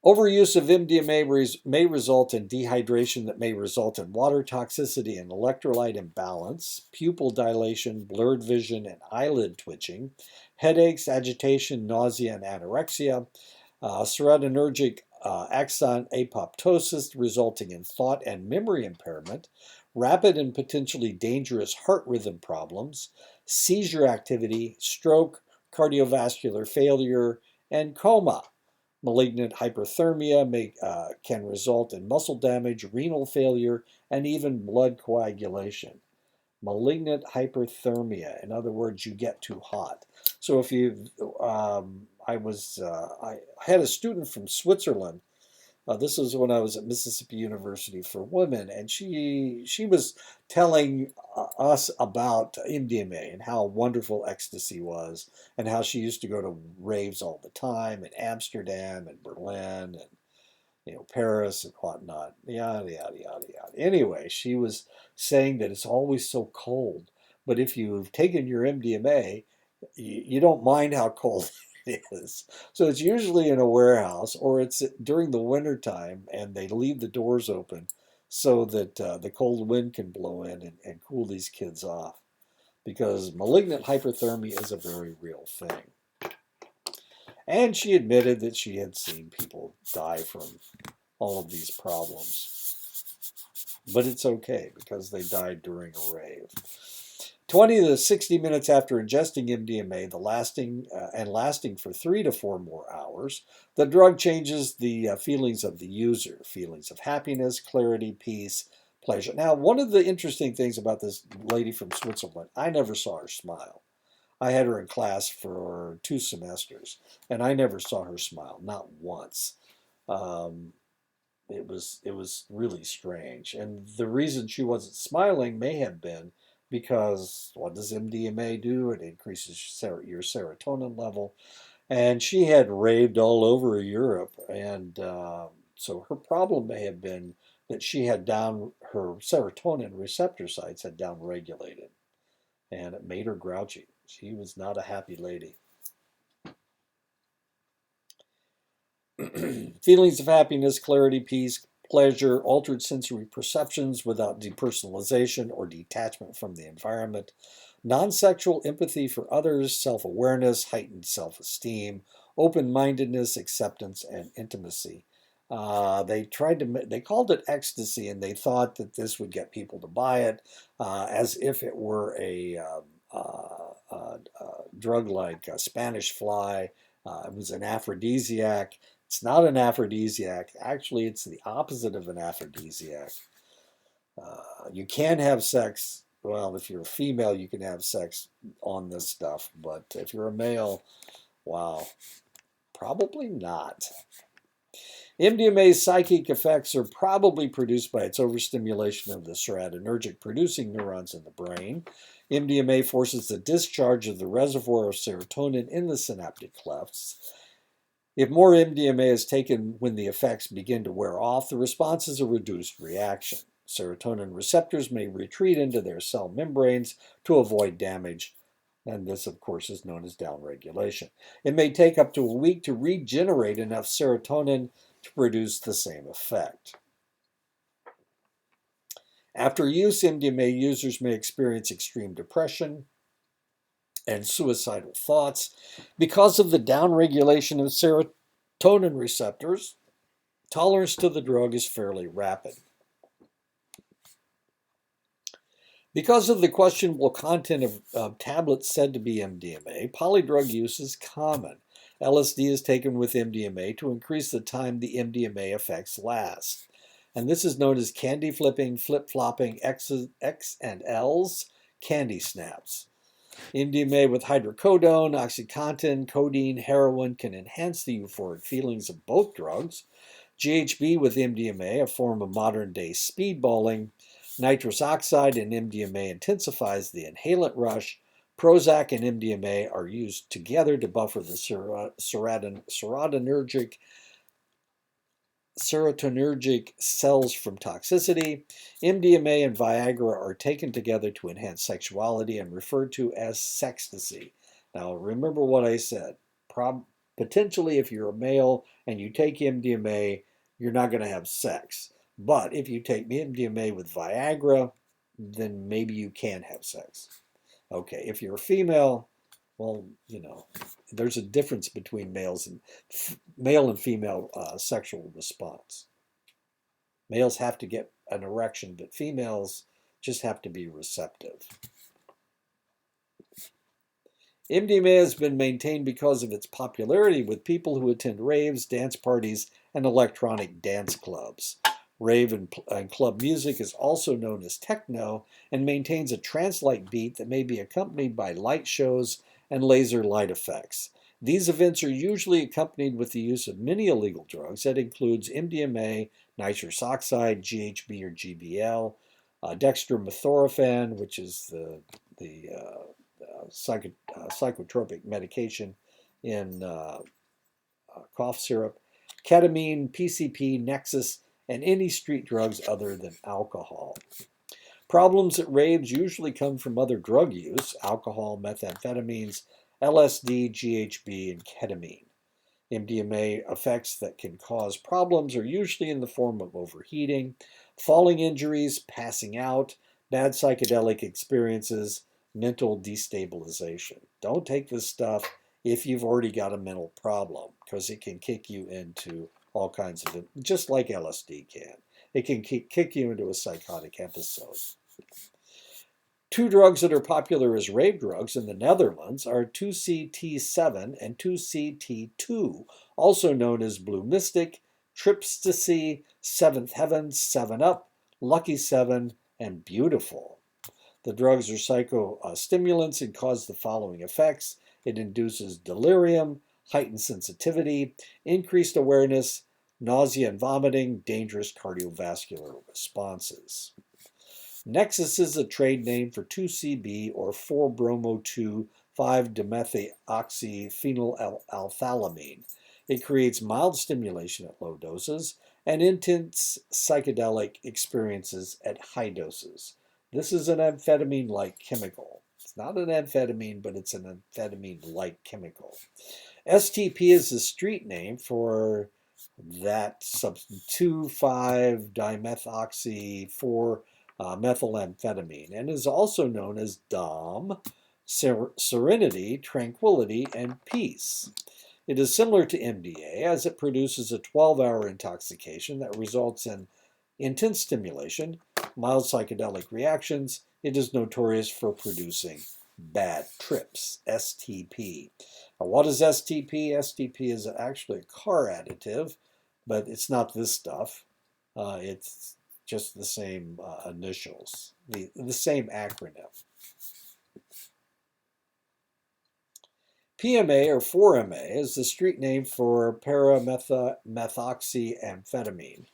Overuse of MDMA may result in dehydration that may result in water toxicity and electrolyte imbalance, pupil dilation, blurred vision, and eyelid twitching, headaches, agitation, nausea, and anorexia, serotonergic axon apoptosis resulting in thought and memory impairment, rapid and potentially dangerous heart rhythm problems, seizure activity, stroke, cardiovascular failure, and coma. Malignant hyperthermia can result in muscle damage, renal failure, and even blood coagulation. Malignant hyperthermia, in other words, you get too hot. So if you, I had a student from Switzerland. This was when I was at Mississippi University for Women, and she was telling us about MDMA and how wonderful ecstasy was, and how she used to go to raves all the time in Amsterdam and Berlin and Paris and whatnot. Yada yada yada yada. Anyway, she was saying that it's always so cold, but if you've taken your MDMA, you don't mind how cold it is. So it's usually in a warehouse or it's during the winter time and they leave the doors open so that the cold wind can blow in and cool these kids off. Because malignant hyperthermia is a very real thing. And she admitted that she had seen people die from all of these problems. But it's okay because they died during a rave. 20 to 60 minutes after ingesting MDMA, lasting for 3 to 4 more hours, the drug changes the feelings of the user, feelings of happiness, clarity, peace, pleasure. Now, one of the interesting things about this lady from Switzerland, I never saw her smile. I had her in class for 2 semesters, and I never saw her smile, not once. Um, it was really strange, and the reason she wasn't smiling may have been because what does MDMA do? It increases your serotonin level, and she had raved all over Europe, and so her problem may have been that she had her serotonin receptor sites had downregulated, and it made her grouchy. She was not a happy lady. Feelings of happiness, clarity, peace, pleasure, altered sensory perceptions without depersonalization or detachment from the environment, non sexual empathy for others, self awareness, heightened self esteem, open mindedness, acceptance, and intimacy. They called it ecstasy, and they thought that this would get people to buy it as if it were a drug like Spanish fly. It was an aphrodisiac. It's not an aphrodisiac. Actually, it's the opposite of an aphrodisiac. You can have sex well, if you're a female, you can have sex on this stuff, but if you're a male, wow, probably not. MDMA's psychic effects are probably produced by its overstimulation of the serotonergic producing neurons in the brain. MDMA forces the discharge of the reservoir of serotonin in the synaptic clefts. If more MDMA is taken when the effects begin to wear off, the response is a reduced reaction. Serotonin receptors may retreat into their cell membranes to avoid damage, and this, of course, is known as downregulation. It may take up to a week to regenerate enough serotonin to produce the same effect. After use, MDMA users may experience extreme depression and suicidal thoughts because of the downregulation of serotonin receptors. Tolerance to the drug is fairly rapid. Because of the questionable content of tablets said to be MDMA, polydrug use is common. LSD is taken with MDMA to increase the time the MDMA effects last. And this is known as candy flipping, flip-flopping, X and L's, candy snaps. MDMA with hydrocodone, OxyContin, codeine, heroin can enhance the euphoric feelings of both drugs. GHB with MDMA, a form of modern-day speedballing. Nitrous oxide and MDMA intensifies the inhalant rush. Prozac and MDMA are used together to buffer the serotonergic cells from toxicity. MDMA and Viagra are taken together to enhance sexuality and referred to as sextasy. Now, remember what I said. Potentially, if you're a male and you take MDMA, you're not going to have sex. But if you take MDMA with Viagra, then maybe you can have sex. Okay, if you're a female, well, there's a difference between male and female sexual response. Males have to get an erection, but females just have to be receptive. MDMA has been maintained because of its popularity with people who attend raves, dance parties, and electronic dance clubs. Rave and club music is also known as techno and maintains a trance-like beat that may be accompanied by light shows and laser light effects. These events are usually accompanied with the use of many illegal drugs that includes MDMA, nitrous oxide, GHB or GBL, dextromethorphan, which is the psychotropic medication in cough syrup, ketamine, PCP, Nexus, and any street drugs other than alcohol. Problems at raves usually come from other drug use, alcohol, methamphetamines, LSD, GHB, and ketamine. MDMA effects that can cause problems are usually in the form of overheating, falling injuries, passing out, bad psychedelic experiences, mental destabilization. Don't take this stuff if you've already got a mental problem, because it can kick you into all kinds of, just like LSD can. It can kick you into a psychotic episode. Two drugs that are popular as rave drugs in the Netherlands are 2CT7 and 2CT2, also known as Blue Mystic, Tripstasy, Seventh Heaven, 7-Up, Lucky 7, and Beautiful. The drugs are psychostimulants and cause the following effects. It induces delirium, heightened sensitivity, increased awareness, nausea and vomiting, dangerous cardiovascular responses. Nexus is a trade name for 2CB or 4-bromo-2,5-demethoxyphenylalphalamine. It creates mild stimulation at low doses and intense psychedelic experiences at high doses. This is an amphetamine-like chemical. It's not an amphetamine, but it's an amphetamine-like chemical. STP is the street name for that substance, 2,5-dimethoxy-4-methylamphetamine, and is also known as DOM, serenity, tranquility, and peace. It is similar to MDA as it produces a 12-hour intoxication that results in intense stimulation, mild psychedelic reactions. It is notorious for producing bad trips, STP. Now, what is STP? STP is actually a car additive, but it's not this stuff. It's just the same initials, the same acronym. PMA or 4-MA is the street name for paramethoxyamphetamine.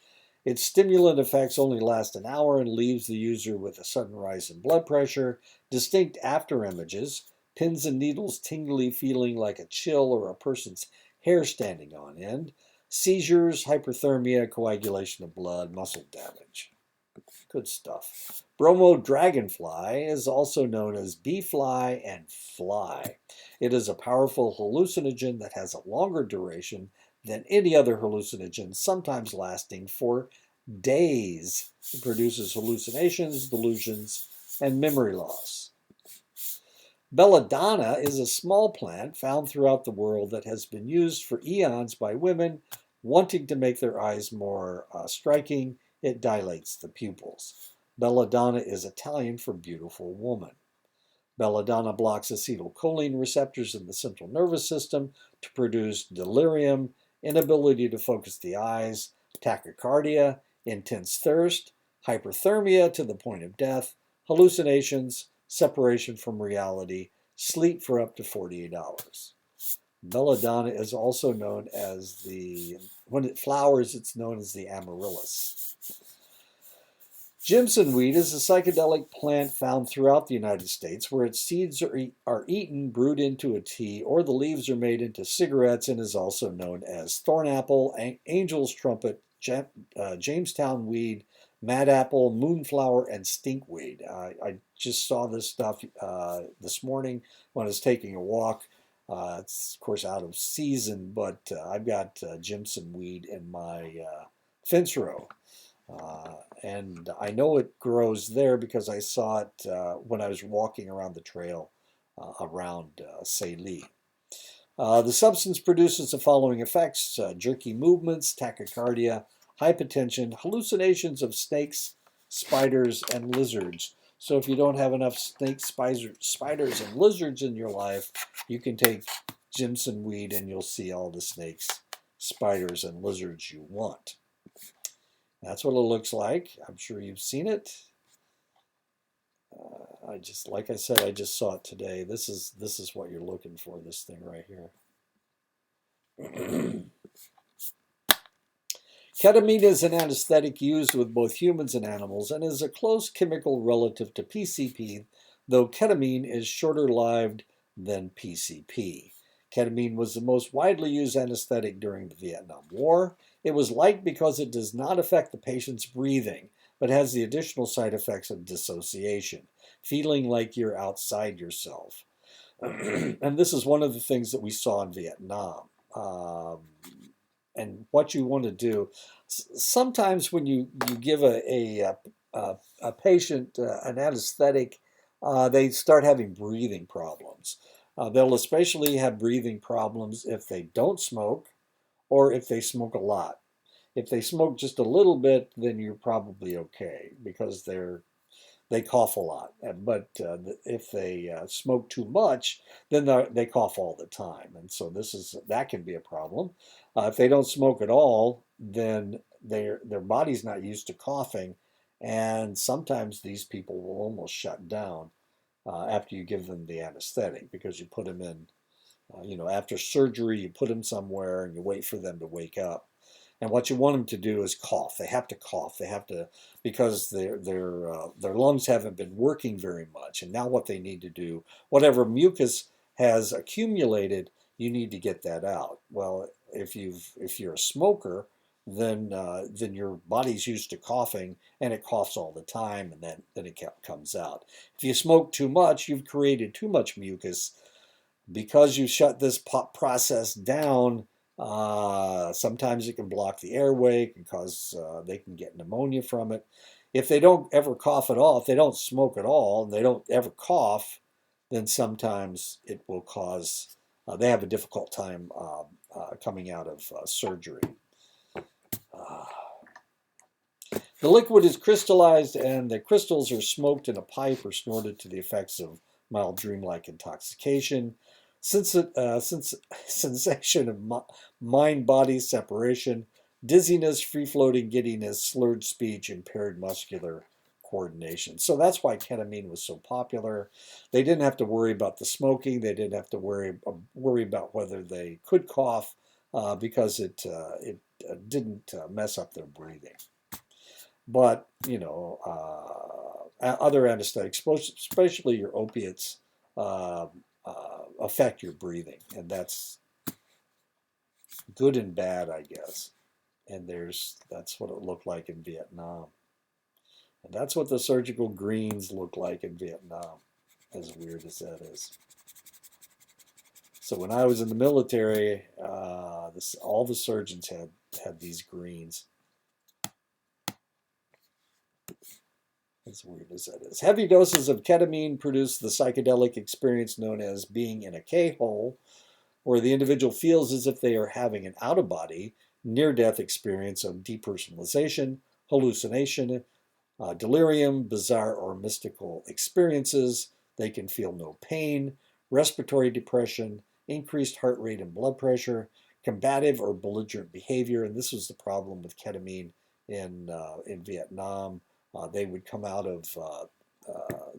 Its stimulant effects only last an hour and leaves the user with a sudden rise in blood pressure, distinct after images, pins and needles tingly feeling like a chill or a person's hair standing on end, seizures, hyperthermia, coagulation of blood, muscle damage. Good stuff. Bromo dragonfly is also known as bee fly and fly. It is a powerful hallucinogen that has a longer duration than any other hallucinogen, sometimes lasting for days. It produces hallucinations, delusions, and memory loss. Belladonna is a small plant found throughout the world that has been used for eons by women wanting to make their eyes more striking. It dilates the pupils. Belladonna is Italian for beautiful woman. Belladonna blocks acetylcholine receptors in the central nervous system to produce delirium, inability to focus the eyes, tachycardia, intense thirst, hyperthermia to the point of death, hallucinations, separation from reality, sleep for up to 48 hours. Belladonna is also known as when it flowers, it's known as the amaryllis. Jimson weed is a psychedelic plant found throughout the United States where its seeds are eaten, brewed into a tea, or the leaves are made into cigarettes and is also known as thornapple, angel's trumpet, Jamestown weed, madapple, moonflower, and stinkweed. I just saw this stuff this morning when I was taking a walk. It's, of course, out of season, but I've got Jimson weed in my fence row. And I know it grows there because I saw it when I was walking around the trail around Salie. The substance produces the following effects: jerky movements, tachycardia, hypotension, hallucinations of snakes, spiders, and lizards. So if you don't have enough snakes, spiders, and lizards in your life, you can take Jimson weed and you'll see all the snakes, spiders, and lizards you want. That's what it looks like. I'm sure you've seen it. Like I said, I just saw it today. This is what you're looking for. This thing right here. Ketamine is an anesthetic used with both humans and animals and is a close chemical relative to PCP, though ketamine is shorter lived than PCP. Ketamine was the most widely used anesthetic during the Vietnam War. It was liked because it does not affect the patient's breathing, but has the additional side effects of dissociation, feeling like you're outside yourself. And this is one of the things that we saw in Vietnam. And what you want to do, sometimes when you give a patient an anesthetic, they start having breathing problems. They'll especially have breathing problems if they don't smoke or if they smoke a lot. If they smoke just a little bit, then you're probably okay because they cough a lot. But if they smoke too much, then they cough all the time, and so that can be a problem. If they don't smoke at all, then their body's not used to coughing, and sometimes these people will almost shut down after you give them the anesthetic because you put them in, after surgery, you put them somewhere and you wait for them to wake up. And what you want them to do is cough. They have to cough. They have to, because their lungs haven't been working very much. And now what they need to do, whatever mucus has accumulated, you need to get that out. Well, if you're a smoker, then your body's used to coughing, and it coughs all the time, and then it comes out. If you smoke too much, you've created too much mucus. Because you shut this process down, sometimes it can block the airway, it can cause they can get pneumonia from it. If they don't ever cough at all, if they don't smoke at all, and they don't ever cough, then sometimes it will cause they have a difficult time coming out of surgery. The liquid is crystallized, and the crystals are smoked in a pipe or snorted to the effects of mild dreamlike intoxication. Sensation of mind-body separation, dizziness, free-floating giddiness, slurred speech, impaired muscular coordination. So that's why ketamine was so popular. They didn't have to worry about the smoking. They didn't have to worry about whether they could cough because it didn't mess up their breathing. But other anesthetics, especially your opiates, affect your breathing, and that's good and bad, I guess. And that's what it looked like in Vietnam. And that's what the surgical greens look like in Vietnam, as weird as that is. So when I was in the military, all the surgeons had these greens. As weird as that is. Heavy doses of ketamine produce the psychedelic experience known as being in a K-hole, where the individual feels as if they are having an out-of-body, near-death experience of depersonalization, hallucination, delirium, bizarre or mystical experiences. They can feel no pain, respiratory depression, increased heart rate and blood pressure, combative or belligerent behavior. And this was the problem with ketamine in Vietnam. They would come out of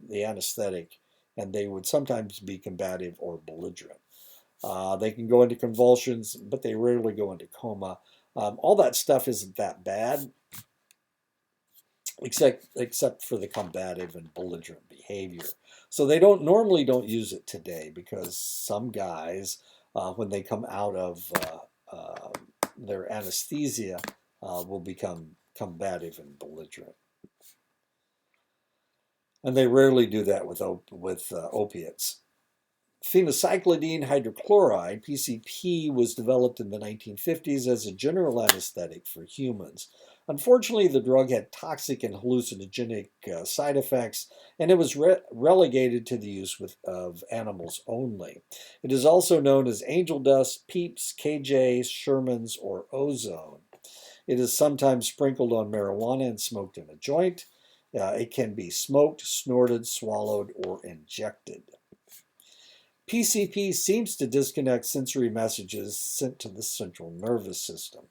the anesthetic and they would sometimes be combative or belligerent. They can go into convulsions, but they rarely go into coma. All that stuff isn't that bad, except for the combative and belligerent behavior. So they normally don't use it today because some guys, when they come out of their anesthesia, will become combative and belligerent. And they rarely do that with opiates. Phencyclidine hydrochloride, PCP, was developed in the 1950s as a general anesthetic for humans. Unfortunately, the drug had toxic and hallucinogenic side effects, and it was relegated to the use of animals only. It is also known as angel dust, peeps, KJ, Sherman's, or ozone. It is sometimes sprinkled on marijuana and smoked in a joint. It can be smoked, snorted, swallowed, or injected. PCP seems to disconnect sensory messages sent to the central nervous system,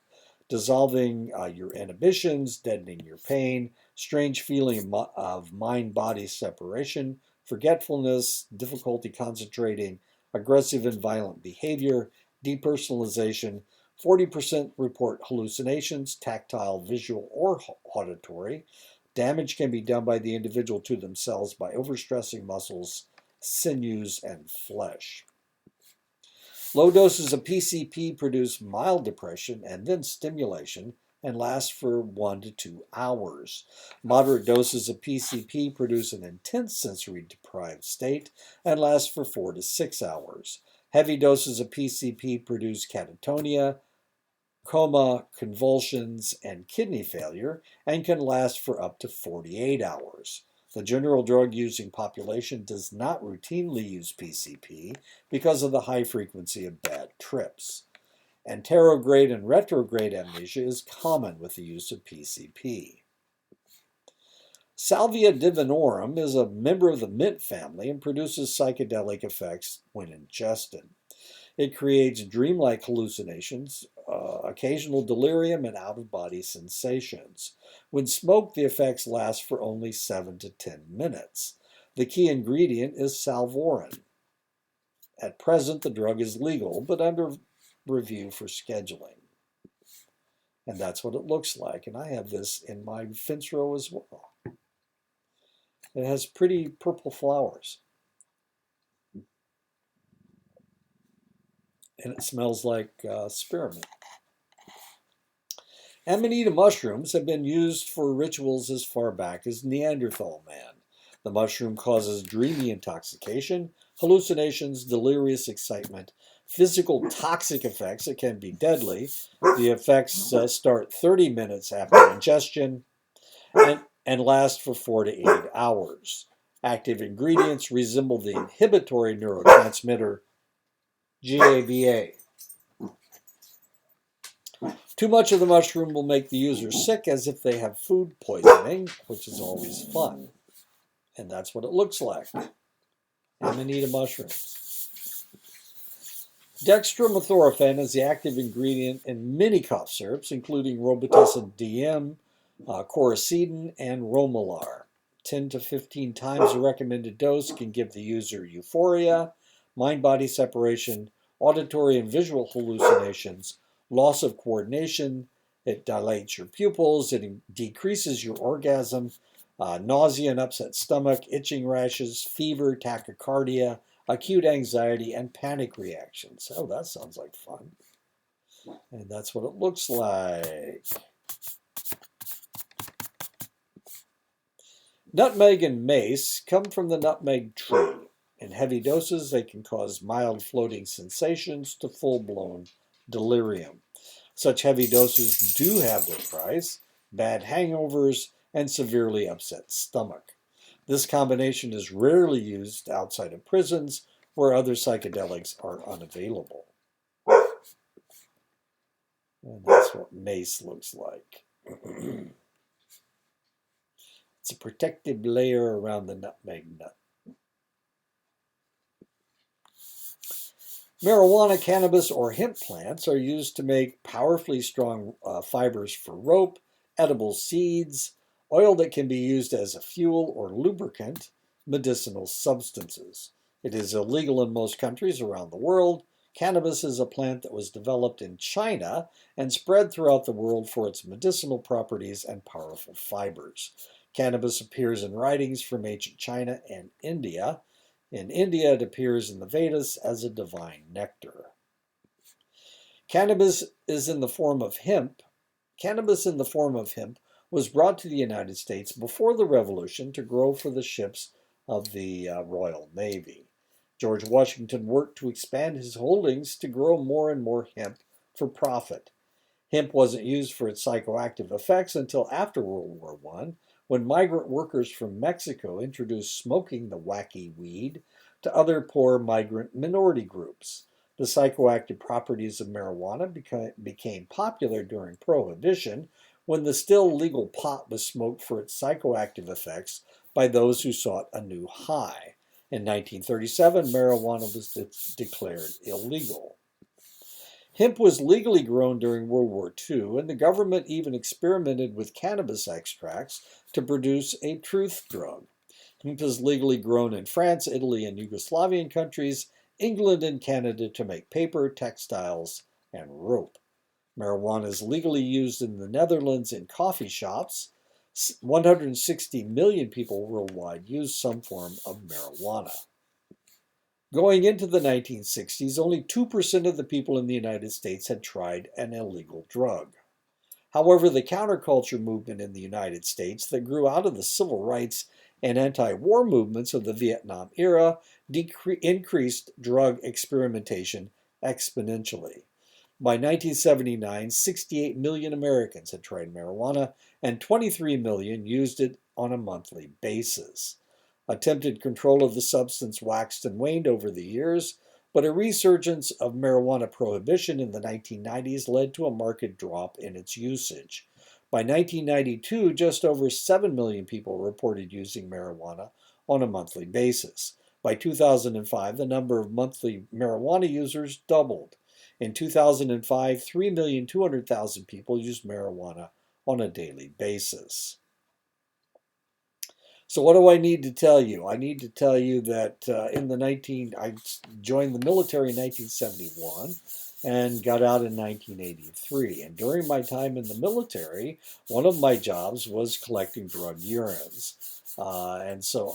dissolving your inhibitions, deadening your pain, strange feeling of mind-body separation, forgetfulness, difficulty concentrating, aggressive and violent behavior, depersonalization. 40% report hallucinations, tactile, visual, or auditory. Damage can be done by the individual to themselves by overstressing muscles, sinews, and flesh. Low doses of PCP produce mild depression and then stimulation and last for 1 to 2 hours. Moderate doses of PCP produce an intense sensory deprived state and last for 4 to 6 hours. Heavy doses of PCP produce catatonia, coma, convulsions, and kidney failure and can last for up to 48 hours. The general drug-using population does not routinely use PCP because of the high frequency of bad trips. Anterograde and retrograde amnesia is common with the use of PCP. Salvia divinorum is a member of the mint family and produces psychedelic effects when ingested. It creates dreamlike hallucinations, occasional delirium, and out-of-body sensations. When smoked, the effects last for only 7 to 10 minutes. The key ingredient is salvorin. At present, the drug is legal, but under review for scheduling. And that's what it looks like. And I have this in my fence row as well. It has pretty purple flowers. And it smells like spearmint. Amanita mushrooms have been used for rituals as far back as Neanderthal man. The mushroom causes dreamy intoxication, hallucinations, delirious excitement, physical toxic effects that can be deadly. The effects start 30 minutes after ingestion and last for 4 to 8 hours. Active ingredients resemble the inhibitory neurotransmitter GABA. Too much of the mushroom will make the user sick as if they have food poisoning, which is always fun. And that's what it looks like. Amanita mushrooms. Dextromethorphan is the active ingredient in many cough syrups, including Robitussin DM, Coricidin, and Romalar. 10 to 15 times the recommended dose can give the user euphoria, mind-body separation, auditory and visual hallucinations, loss of coordination. It dilates your pupils. It decreases your orgasm, nausea and upset stomach, itching rashes, fever, tachycardia, acute anxiety, and panic reactions. Oh, that sounds like fun. And that's what it looks like. Nutmeg and mace come from the nutmeg tree. In heavy doses, they can cause mild floating sensations to full-blown delirium. Such heavy doses do have their price: bad hangovers and severely upset stomach. This combination is rarely used outside of prisons where other psychedelics are unavailable. And that's what mace looks like. It's a protective layer around the nutmeg nut. Marijuana, cannabis, or hemp plants are used to make powerfully strong fibers for rope, edible seeds, oil that can be used as a fuel or lubricant, medicinal substances. It is illegal in most countries around the world. Cannabis is a plant that was developed in China and spread throughout the world for its medicinal properties and powerful fibers. Cannabis appears in writings from ancient China and India. In India, it appears in the Vedas as a divine nectar. Cannabis is in the form of hemp. Cannabis in the form of hemp was brought to the United States before the Revolution to grow for the ships of the Royal Navy. George Washington worked to expand his holdings to grow more and more hemp for profit. Hemp wasn't used for its psychoactive effects until after World War I, when migrant workers from Mexico introduced smoking the wacky weed to other poor migrant minority groups. The psychoactive properties of marijuana became popular during Prohibition, when the still legal pot was smoked for its psychoactive effects by those who sought a new high. In 1937, marijuana was declared illegal. Hemp was legally grown during World War II, and the government even experimented with cannabis extracts to produce a truth drug. Hemp is legally grown in France, Italy, and Yugoslavian countries, England, and Canada to make paper, textiles, and rope. Marijuana is legally used in the Netherlands in coffee shops. 160 million people worldwide use some form of marijuana. Going into the 1960s, only 2% of the people in the United States had tried an illegal drug. However, the counterculture movement in the United States that grew out of the civil rights and anti-war movements of the Vietnam era increased drug experimentation exponentially. By 1979, 68 million Americans had tried marijuana, and 23 million used it on a monthly basis. Attempted control of the substance waxed and waned over the years, but a resurgence of marijuana prohibition in the 1990s led to a marked drop in its usage. By 1992, just over 7 million people reported using marijuana on a monthly basis. By 2005, the number of monthly marijuana users doubled. In 2005, 3,200,000 people used marijuana on a daily basis. So what do I need to tell you? I need to tell you that I joined the military in 1971 and got out in 1983. And during my time in the military, one of my jobs was collecting drug urines. And so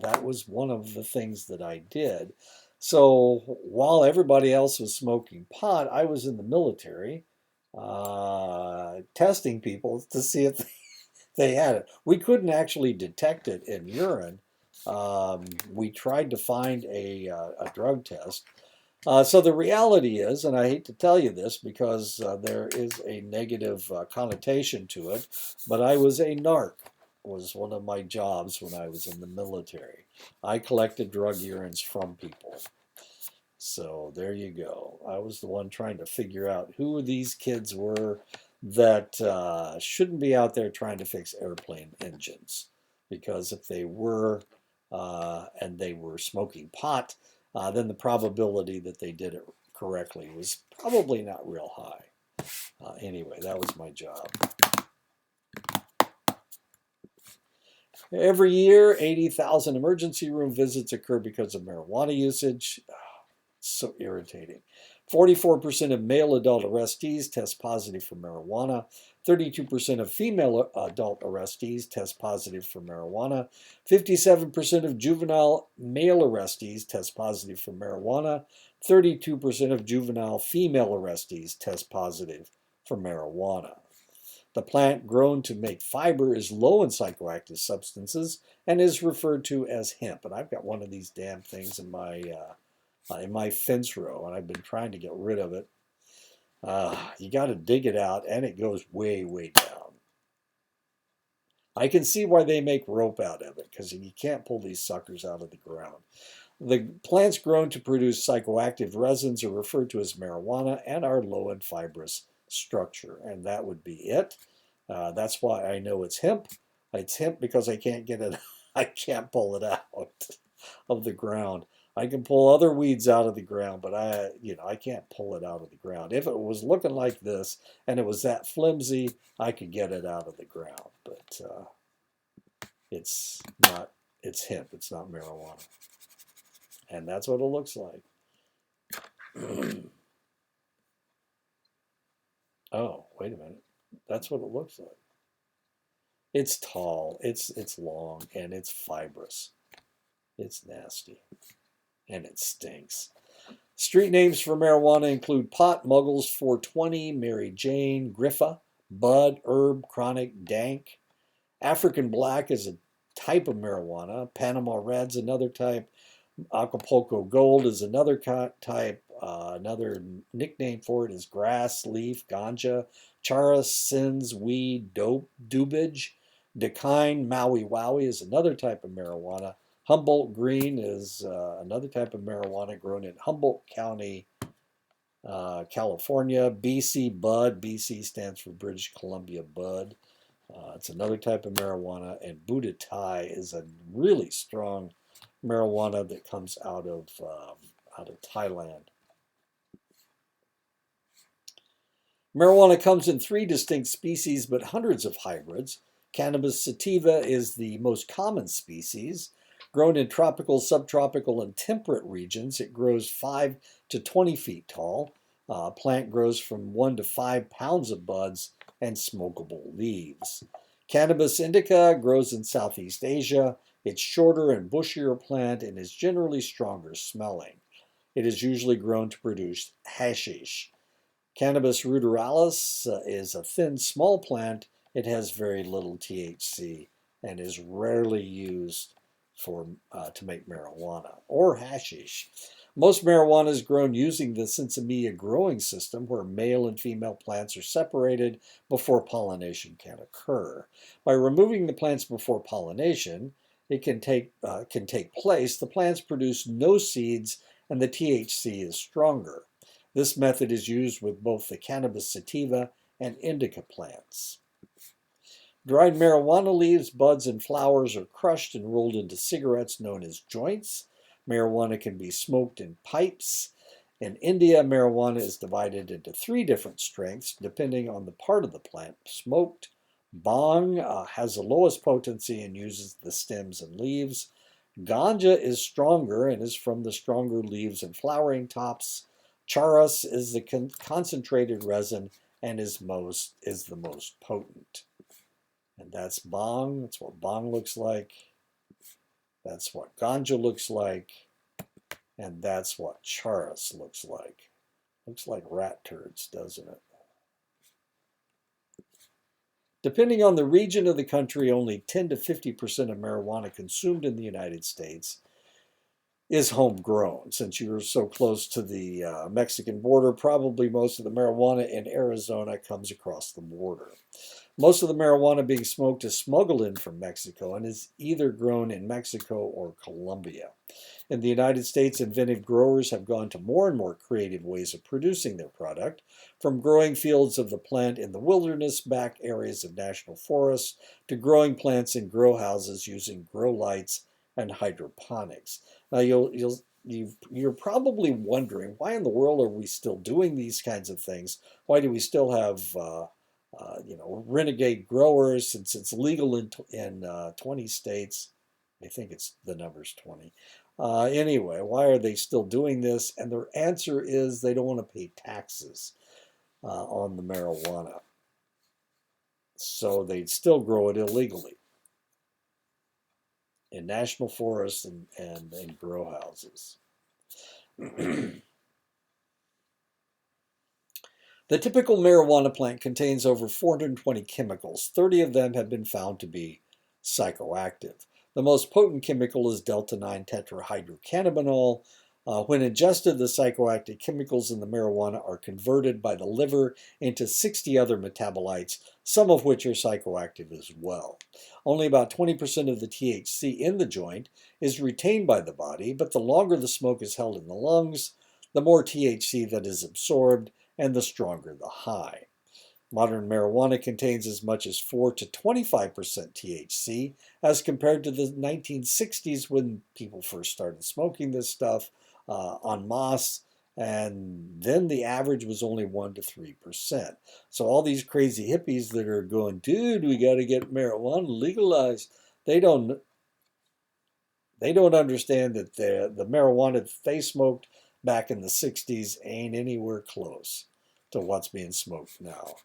that was one of the things that I did. So while everybody else was smoking pot, I was in the military testing people to see if they had it. We couldn't actually detect it in urine. We tried to find a drug test. So the reality is, and I hate to tell you this because there is a negative connotation to it, but I was a narc, was one of my jobs when I was in the military. I collected drug urines from people. So there you go. I was the one trying to figure out who these kids were that shouldn't be out there trying to fix airplane engines. Because if they were, and they were smoking pot, then the probability that they did it correctly was probably not real high. Anyway, that was my job. Every year, 80,000 emergency room visits occur because of marijuana usage. So irritating. 44% of male adult arrestees test positive for marijuana. 32% of female adult arrestees test positive for marijuana. 57% of juvenile male arrestees test positive for marijuana. 32% of juvenile female arrestees test positive for marijuana. The plant grown to make fiber is low in psychoactive substances and is referred to as hemp. And I've got one of these damn things in my fence row, and I've been trying to get rid of it. You got to dig it out, and it goes way, way down. I can see why they make rope out of it, because you can't pull these suckers out of the ground. The plants grown to produce psychoactive resins are referred to as marijuana and are low in fibrous structure, and that would be it. That's why I know it's hemp. It's hemp because I can't get it. I can't pull it out of the ground. I can pull other weeds out of the ground, but I can't pull it out of the ground. If it was looking like this and it was that flimsy, I could get it out of the ground. But it's not. It's hemp. It's not marijuana, and that's what it looks like. Oh, wait a minute. That's what it looks like. It's tall, it's long, and it's fibrous. It's nasty, and it stinks. Street names for marijuana include pot, muggles, 420, Mary Jane, griffa, bud, herb, chronic, dank. African black is a type of marijuana. Panama red's another type. Acapulco gold is another type. Another nickname for it is grass, leaf, ganja, charas, sins, weed, dope, dubage. Dakine, Maui Wowie is another type of marijuana. Humboldt green is another type of marijuana grown in Humboldt County, California. BC bud, BC stands for British Columbia bud. It's another type of marijuana. And Buddha Thai is a really strong marijuana that comes out of Thailand. Marijuana comes in 3 distinct species, but hundreds of hybrids. Cannabis sativa is the most common species. Grown in tropical, subtropical, and temperate regions, it grows 5 to 20 feet tall. Plant grows from 1 to 5 pounds of buds and smokable leaves. Cannabis indica grows in Southeast Asia. It's shorter and bushier plant and is generally stronger smelling. It is usually grown to produce hashish. Cannabis ruderalis is a thin, small plant. It has very little THC and is rarely used to make marijuana or hashish. Most marijuana is grown using the Sinsemilla growing system, where male and female plants are separated before pollination can occur. By removing the plants before pollination, it can take place. The plants produce no seeds, and the THC is stronger. This method is used with both the cannabis sativa and indica plants. Dried marijuana leaves, buds, and flowers are crushed and rolled into cigarettes known as joints. Marijuana can be smoked in pipes. In India, marijuana is divided into 3 different strengths depending on the part of the plant smoked. Bhang has the lowest potency and uses the stems and leaves. Ganja is stronger and is from the stronger leaves and flowering tops. Charas is the concentrated resin and is the most potent. And that's Bhang. That's what Bhang looks like. That's what Ganja looks like. And that's what Charas looks like. Looks like rat turds, doesn't it? Depending on the region of the country, only 10 to 50% of marijuana consumed in the United States is homegrown. Since you're so close to the Mexican border, probably most of the marijuana in Arizona comes across the border. Most of the marijuana being smoked is smuggled in from Mexico and is either grown in Mexico or Colombia. In the United States, inventive growers have gone to more and more creative ways of producing their product, from growing fields of the plant in the wilderness back areas of national forests to growing plants in grow houses using grow lights and hydroponics. Now you'll you're probably wondering, why in the world are we still doing these kinds of things? Why do we still have renegade growers, since it's legal in 20 states? I think it's the number's 20. Anyway, why are they still doing this? And their answer is they don't want to pay taxes on the marijuana. So they'd still grow it illegally in national forests and in grow houses. The typical marijuana plant contains over 420 chemicals. 30 of them have been found to be psychoactive. The most potent chemical is delta-9 tetrahydrocannabinol. When ingested, the psychoactive chemicals in the marijuana are converted by the liver into 60 other metabolites, some of which are psychoactive as well. Only about 20% of the THC in the joint is retained by the body, but the longer the smoke is held in the lungs, the more THC that is absorbed, and the stronger the high. Modern marijuana contains as much as 4 to 25% THC, as compared to the 1960s when people first started smoking this stuff en masse, and then the average was only 1 to 3%. So all these crazy hippies that are going, dude, we got to get marijuana legalized, they don't understand that the marijuana that they smoked back in the 60s ain't anywhere close to what's being smoked now.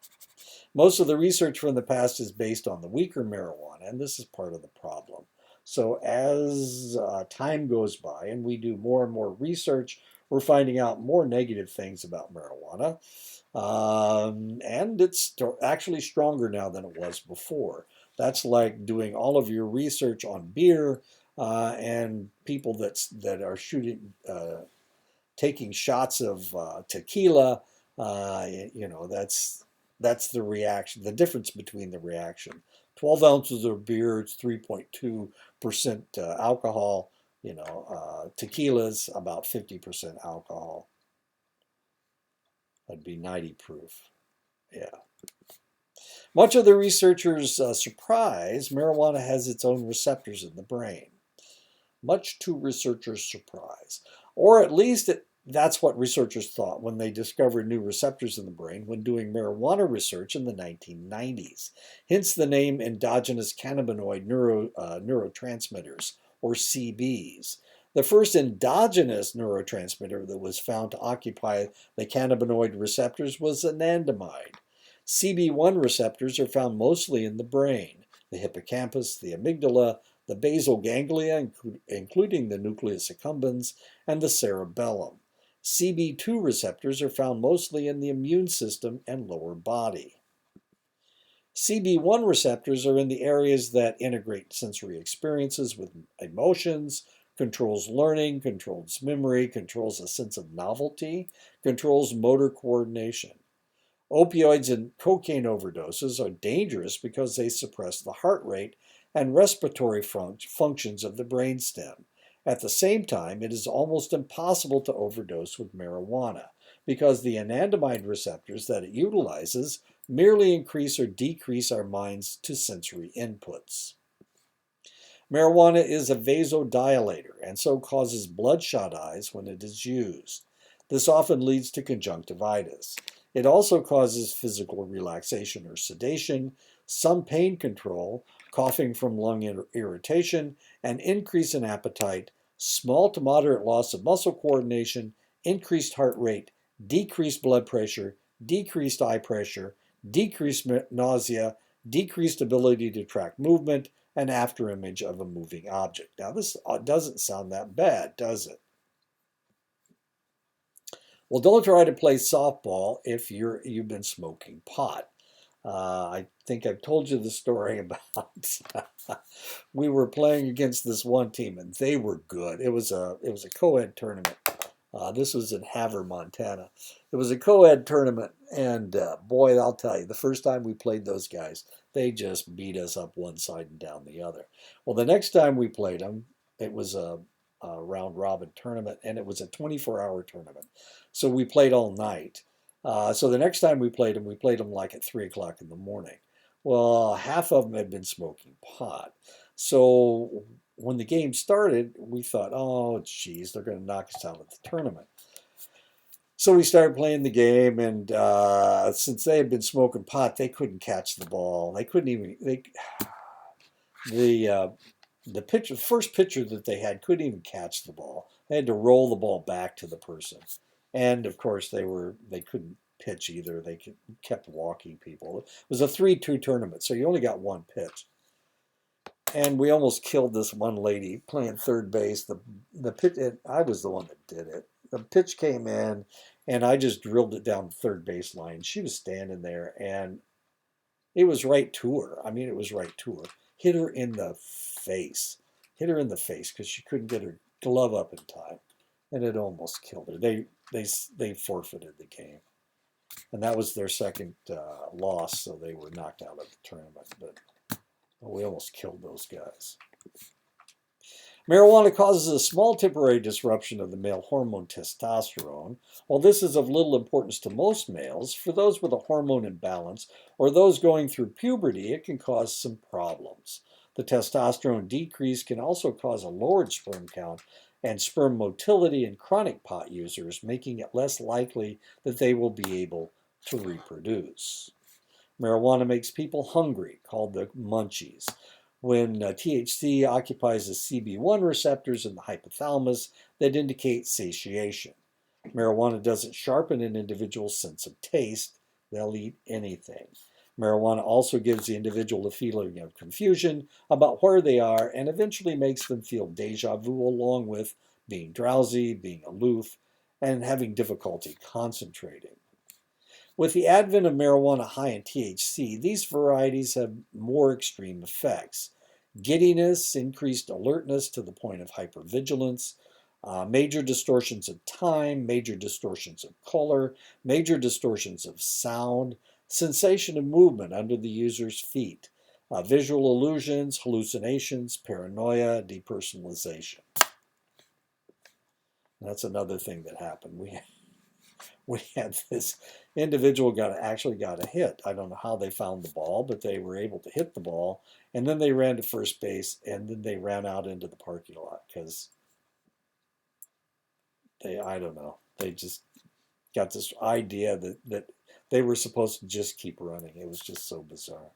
Most of the research from the past is based on the weaker marijuana, and this is part of the problem. So as time goes by and we do more and more research, we're finding out more negative things about marijuana. And it's actually stronger now than it was before. That's like doing all of your research on beer and people that are taking shots of tequila. That's the reaction, the difference between the reaction. 12 ounces of beer, it's 3.2% alcohol. Tequila's about 50% alcohol. That'd be 90 proof. Yeah. Much of the researchers' surprise, marijuana has its own receptors in the brain. Much to researchers' surprise. Or at least that's what researchers thought when they discovered new receptors in the brain when doing marijuana research in the 1990s. Hence the name endogenous cannabinoid neurotransmitters, or CBs. The first endogenous neurotransmitter that was found to occupy the cannabinoid receptors was anandamide. CB1 receptors are found mostly in the brain, the hippocampus, the amygdala, the basal ganglia, including the nucleus accumbens, and the cerebellum. CB2 receptors are found mostly in the immune system and lower body. CB1 receptors are in the areas that integrate sensory experiences with emotions, controls learning, controls memory, controls a sense of novelty, controls motor coordination. Opioids and cocaine overdoses are dangerous because they suppress the heart rate and respiratory functions of the brainstem. At the same time, it is almost impossible to overdose with marijuana because the anandamide receptors that it utilizes merely increase or decrease our minds to sensory inputs. Marijuana is a vasodilator and so causes bloodshot eyes when it is used. This often leads to conjunctivitis. It also causes physical relaxation or sedation, some pain control, coughing from lung irritation, an increase in appetite, small to moderate loss of muscle coordination, increased heart rate, decreased blood pressure, decreased eye pressure, decreased nausea, decreased ability to track movement, and afterimage of a moving object. Now, this doesn't sound that bad, does it? Well, don't try to play softball if you've been smoking pot. I think I've told you the story about we were playing against this one team and they were good. It was a co-ed tournament. This was in Havre, Montana. It was a co-ed tournament, and boy, I'll tell you, the first time we played those guys, they just beat us up one side and down the other. Well, the next time we played them, it was a round robin tournament, and it was a 24-hour tournament. So we played all night. So the next time we played them like at 3 o'clock in the morning. Well, half of them had been smoking pot. So when the game started, we thought, oh, geez, they're going to knock us out of the tournament. So we started playing the game, and since they had been smoking pot, they couldn't catch the ball. They couldn't even the pitcher, first pitcher that they had couldn't even catch the ball. They had to roll the ball back to the person, and of course they couldn't pitch either. They kept walking people. It was a 3-2 tournament, so you only got one pitch. And we almost killed this one lady playing third base. The pitch, I was the one that did it. The pitch came in, and I just drilled it down the third base line. She was standing there, and it was right to her. I mean, it was right to her. Hit her in the face. Hit her in the face because she couldn't get her glove up in time, and it almost killed her. They forfeited the game, and that was their second loss, so they were knocked out of the tournament. But we almost killed those guys. Marijuana causes a small temporary disruption of the male hormone testosterone. While this is of little importance to most males, for those with a hormone imbalance or those going through puberty, it can cause some problems. The testosterone decrease can also cause a lowered sperm count and sperm motility in chronic pot users, making it less likely that they will be able to reproduce. Marijuana makes people hungry, called the munchies. When THC occupies the CB1 receptors in the hypothalamus that indicate satiation. Marijuana doesn't sharpen an individual's sense of taste. They'll eat anything. Marijuana also gives the individual a feeling of confusion about where they are and eventually makes them feel deja vu along with being drowsy, being aloof, and having difficulty concentrating. With the advent of marijuana high in THC, these varieties have more extreme effects. Giddiness, increased alertness to the point of hypervigilance, major distortions of time, major distortions of color, major distortions of sound, sensation of movement under the user's feet, visual illusions, hallucinations, paranoia, depersonalization. That's another thing that happened. We had this individual actually got a hit. I don't know how they found the ball, but they were able to hit the ball, and then they ran to first base, and then they ran out into the parking lot because I don't know, they just got this idea that they were supposed to just keep running. It was just so bizarre.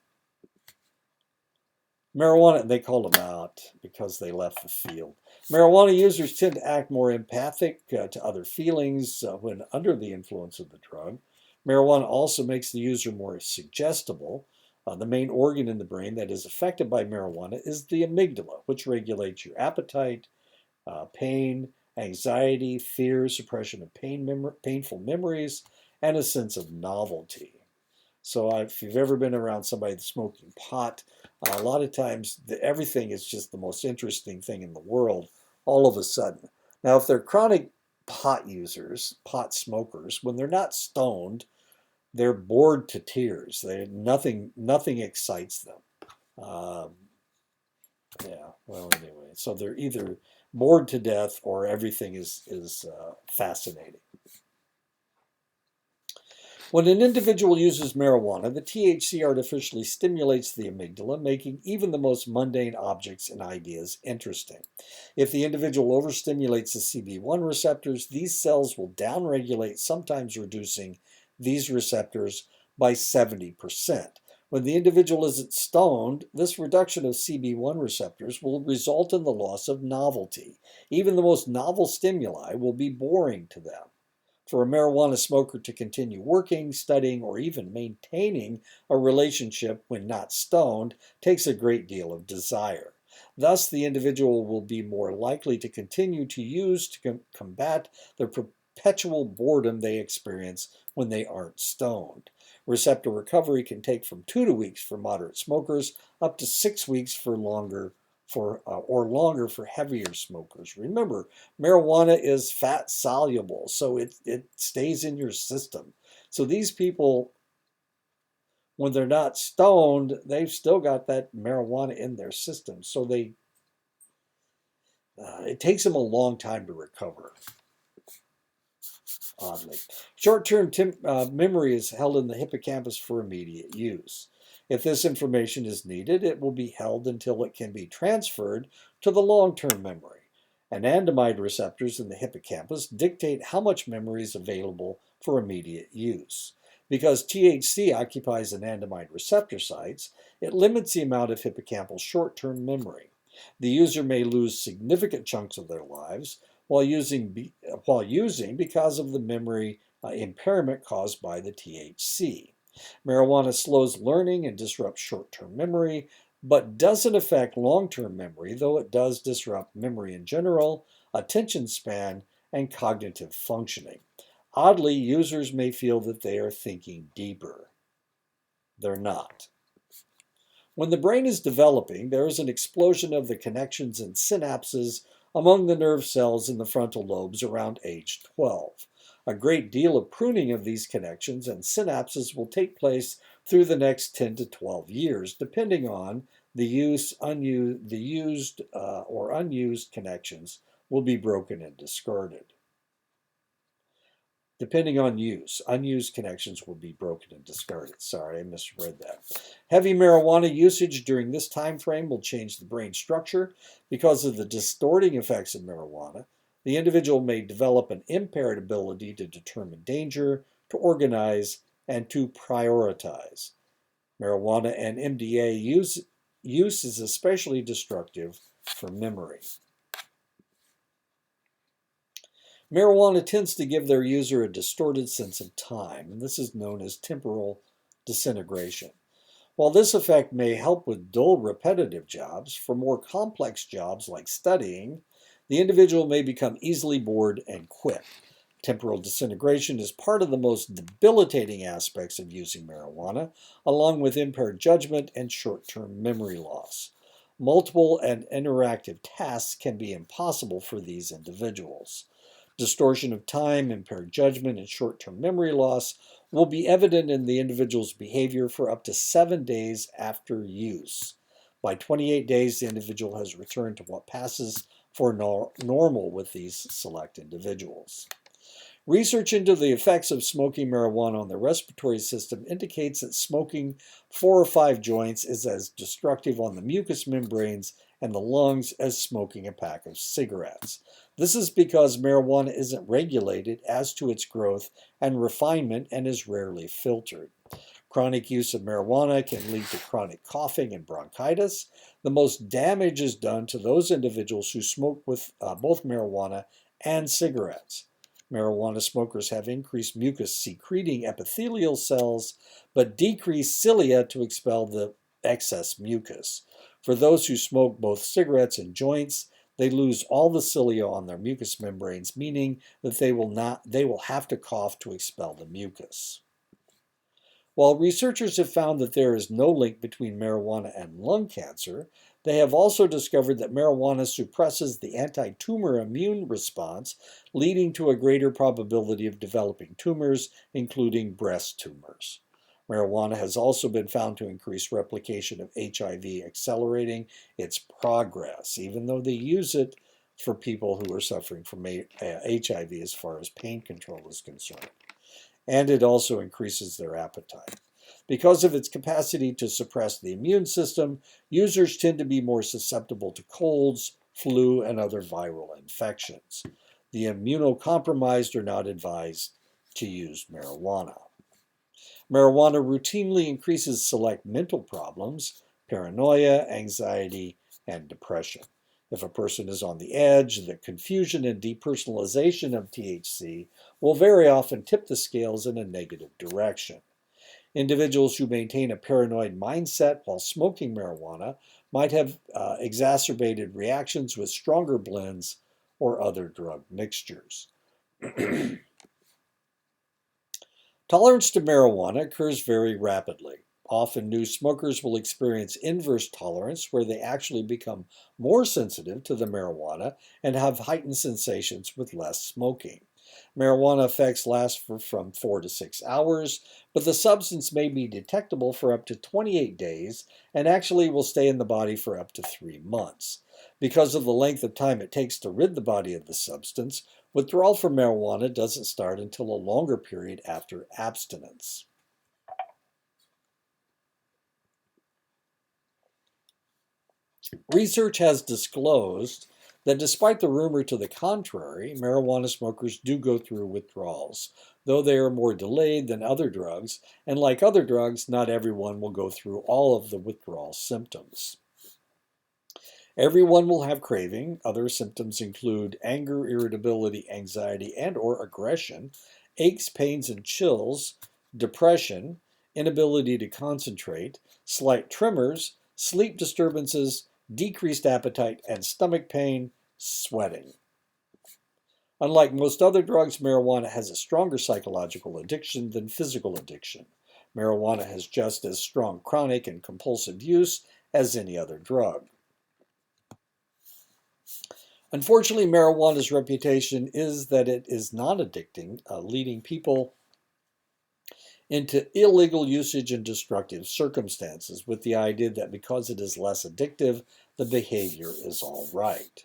Marijuana, they called them out because they left the field. Marijuana users tend to act more empathic to other feelings when under the influence of the drug. Marijuana also makes the user more suggestible. The main organ in the brain that is affected by marijuana is the amygdala, which regulates your appetite, pain, anxiety, fear, suppression of painful memories, and a sense of novelty. So if you've ever been around somebody that's smoking pot, a lot of times everything is just the most interesting thing in the world all of a sudden. Now, if they're chronic pot users, pot smokers, when they're not stoned, they're bored to tears. Nothing excites them. Yeah, well, anyway, so they're either bored to death or everything is fascinating. When an individual uses marijuana, the THC artificially stimulates the amygdala, making even the most mundane objects and ideas interesting. If the individual overstimulates the CB1 receptors, these cells will downregulate, sometimes reducing these receptors by 70%. When the individual isn't stoned, this reduction of CB1 receptors will result in the loss of novelty. Even the most novel stimuli will be boring to them. For a marijuana smoker to continue working, studying, or even maintaining a relationship when not stoned takes a great deal of desire. Thus, the individual will be more likely to continue to use to combat the perpetual boredom they experience when they aren't stoned. Receptor recovery can take from 2 weeks for moderate smokers up to 6 weeks for longer for heavier smokers. Remember, marijuana is fat soluble, so it stays in your system. So these people, when they're not stoned, they've still got that marijuana in their system. So it takes them a long time to recover. Oddly, short-term memory is held in the hippocampus for immediate use. If this information is needed, it will be held until it can be transferred to the long-term memory. Anandamide receptors in the hippocampus dictate how much memory is available for immediate use. Because THC occupies anandamide receptor sites, it limits the amount of hippocampal short-term memory. The user may lose significant chunks of their lives while using because of the memory impairment caused by the THC. Marijuana slows learning and disrupts short-term memory, but doesn't affect long-term memory, though it does disrupt memory in general, attention span, and cognitive functioning. Oddly, users may feel that they are thinking deeper. They're not. When the brain is developing, there is an explosion of the connections and synapses among the nerve cells in the frontal lobes around age 12. A great deal of pruning of these connections and synapses will take place through the next 10 to 12 years, depending on the used or unused connections will be broken and discarded. Depending on use, unused connections will be broken and discarded. Sorry, I misread that. Heavy marijuana usage during this time frame will change the brain structure because of the distorting effects of marijuana. The individual may develop an impaired ability to determine danger, to organize, and to prioritize. Marijuana and MDA use is especially destructive for memory. Marijuana tends to give their user a distorted sense of time, and this is known as temporal disintegration. While this effect may help with dull, repetitive jobs, for more complex jobs like studying, the individual may become easily bored and quit. Temporal disintegration is part of the most debilitating aspects of using marijuana, along with impaired judgment and short-term memory loss. Multiple and interactive tasks can be impossible for these individuals. Distortion of time, impaired judgment, and short-term memory loss will be evident in the individual's behavior for up to 7 days after use. By 28 days, the individual has returned to what passes for normal with these select individuals. Research into the effects of smoking marijuana on the respiratory system indicates that smoking 4 or 5 joints is as destructive on the mucous membranes and the lungs as smoking a pack of cigarettes. This is because marijuana isn't regulated as to its growth and refinement and is rarely filtered. Chronic use of marijuana can lead to chronic coughing and bronchitis. The most damage is done to those individuals who smoke with both marijuana and cigarettes. Marijuana smokers have increased mucus-secreting epithelial cells, but decreased cilia to expel the excess mucus. For those who smoke both cigarettes and joints, they lose all the cilia on their mucous membranes, meaning that they will have to cough to expel the mucus. While researchers have found that there is no link between marijuana and lung cancer, they have also discovered that marijuana suppresses the anti-tumor immune response, leading to a greater probability of developing tumors, including breast tumors. Marijuana has also been found to increase replication of HIV, accelerating its progress, even though they use it for people who are suffering from HIV as far as pain control is concerned. And it also increases their appetite. Because of its capacity to suppress the immune system, users tend to be more susceptible to colds, flu, and other viral infections. The immunocompromised are not advised to use marijuana. Marijuana routinely increases select mental problems, paranoia, anxiety, and depression. If a person is on the edge, the confusion and depersonalization of THC will very often tip the scales in a negative direction. Individuals who maintain a paranoid mindset while smoking marijuana might have exacerbated reactions with stronger blends or other drug mixtures. Tolerance to marijuana occurs very rapidly. Often new smokers will experience inverse tolerance where they actually become more sensitive to the marijuana and have heightened sensations with less smoking. Marijuana effects last from 4 to 6 hours, but the substance may be detectable for up to 28 days and actually will stay in the body for up to 3 months. Because of the length of time it takes to rid the body of the substance, withdrawal from marijuana doesn't start until a longer period after abstinence. Research has disclosed that despite the rumor to the contrary, marijuana smokers do go through withdrawals, though they are more delayed than other drugs, and like other drugs, not everyone will go through all of the withdrawal symptoms. Everyone will have craving. Other symptoms include anger, irritability, anxiety, and or aggression, aches, pains, and chills, depression, inability to concentrate, slight tremors, sleep disturbances, decreased appetite, and stomach pain, sweating. Unlike most other drugs, marijuana has a stronger psychological addiction than physical addiction. Marijuana has just as strong chronic and compulsive use as any other drug. Unfortunately, marijuana's reputation is that it is non addicting, leading people into illegal usage and destructive circumstances with the idea that because it is less addictive, the behavior is all right.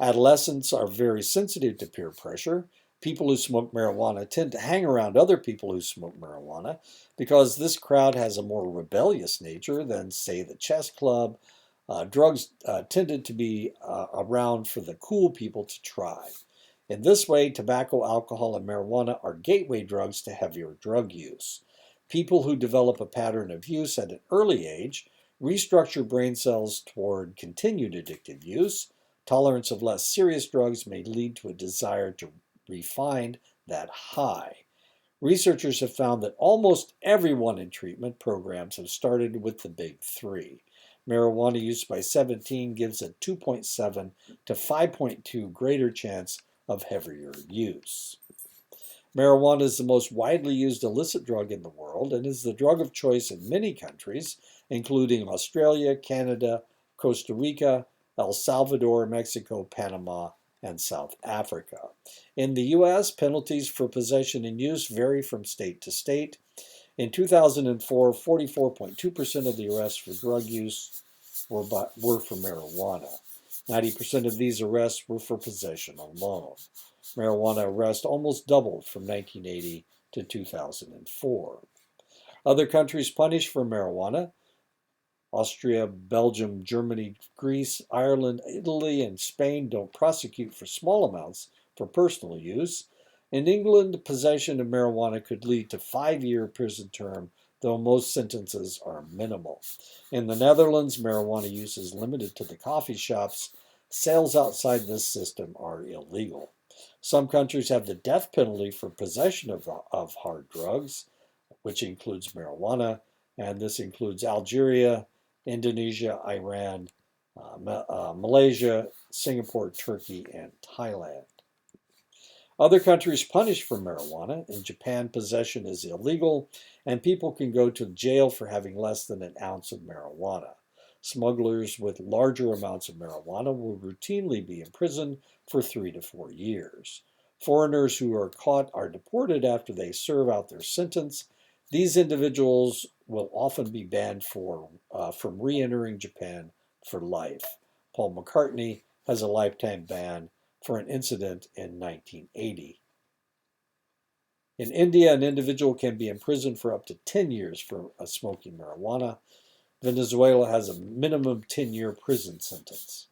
Adolescents are very sensitive to peer pressure. People who smoke marijuana tend to hang around other people who smoke marijuana because this crowd has a more rebellious nature than, say, the chess club. Drugs tended to be around for the cool people to try. In this way, tobacco, alcohol, and marijuana are gateway drugs to heavier drug use. People who develop a pattern of use at an early age restructure brain cells toward continued addictive use. Tolerance of less serious drugs may lead to a desire to refine that high. Researchers have found that almost everyone in treatment programs have started with the big three. Marijuana use by 17 gives a 2.7 to 5.2 greater chance of heavier use. Marijuana is the most widely used illicit drug in the world and is the drug of choice in many countries, including Australia, Canada, Costa Rica, El Salvador, Mexico, Panama, and South Africa. In the U.S., penalties for possession and use vary from state to state. In 2004, 44.2% of the arrests for drug use were for marijuana. 90% of these arrests were for possession alone. Marijuana arrests almost doubled from 1980 to 2004. Other countries punished for marijuana: Austria, Belgium, Germany, Greece, Ireland, Italy, and Spain don't prosecute for small amounts for personal use. In England, possession of marijuana could lead to a 5-year prison term, though most sentences are minimal. In the Netherlands, marijuana use is limited to the coffee shops. Sales outside this system are illegal. Some countries have the death penalty for possession of hard drugs, which includes marijuana, and this includes Algeria, Indonesia, Iran, Malaysia, Singapore, Turkey, and Thailand. Other countries punish for marijuana. In Japan, possession is illegal, and people can go to jail for having less than an ounce of marijuana. Smugglers with larger amounts of marijuana will routinely be imprisoned for 3 to 4 years. Foreigners who are caught are deported after they serve out their sentence. These individuals will often be banned from re-entering Japan for life. Paul McCartney has a lifetime ban for an incident in 1980. In India, an individual can be imprisoned for up to 10 years for smoking marijuana. Venezuela has a minimum 10-year prison sentence.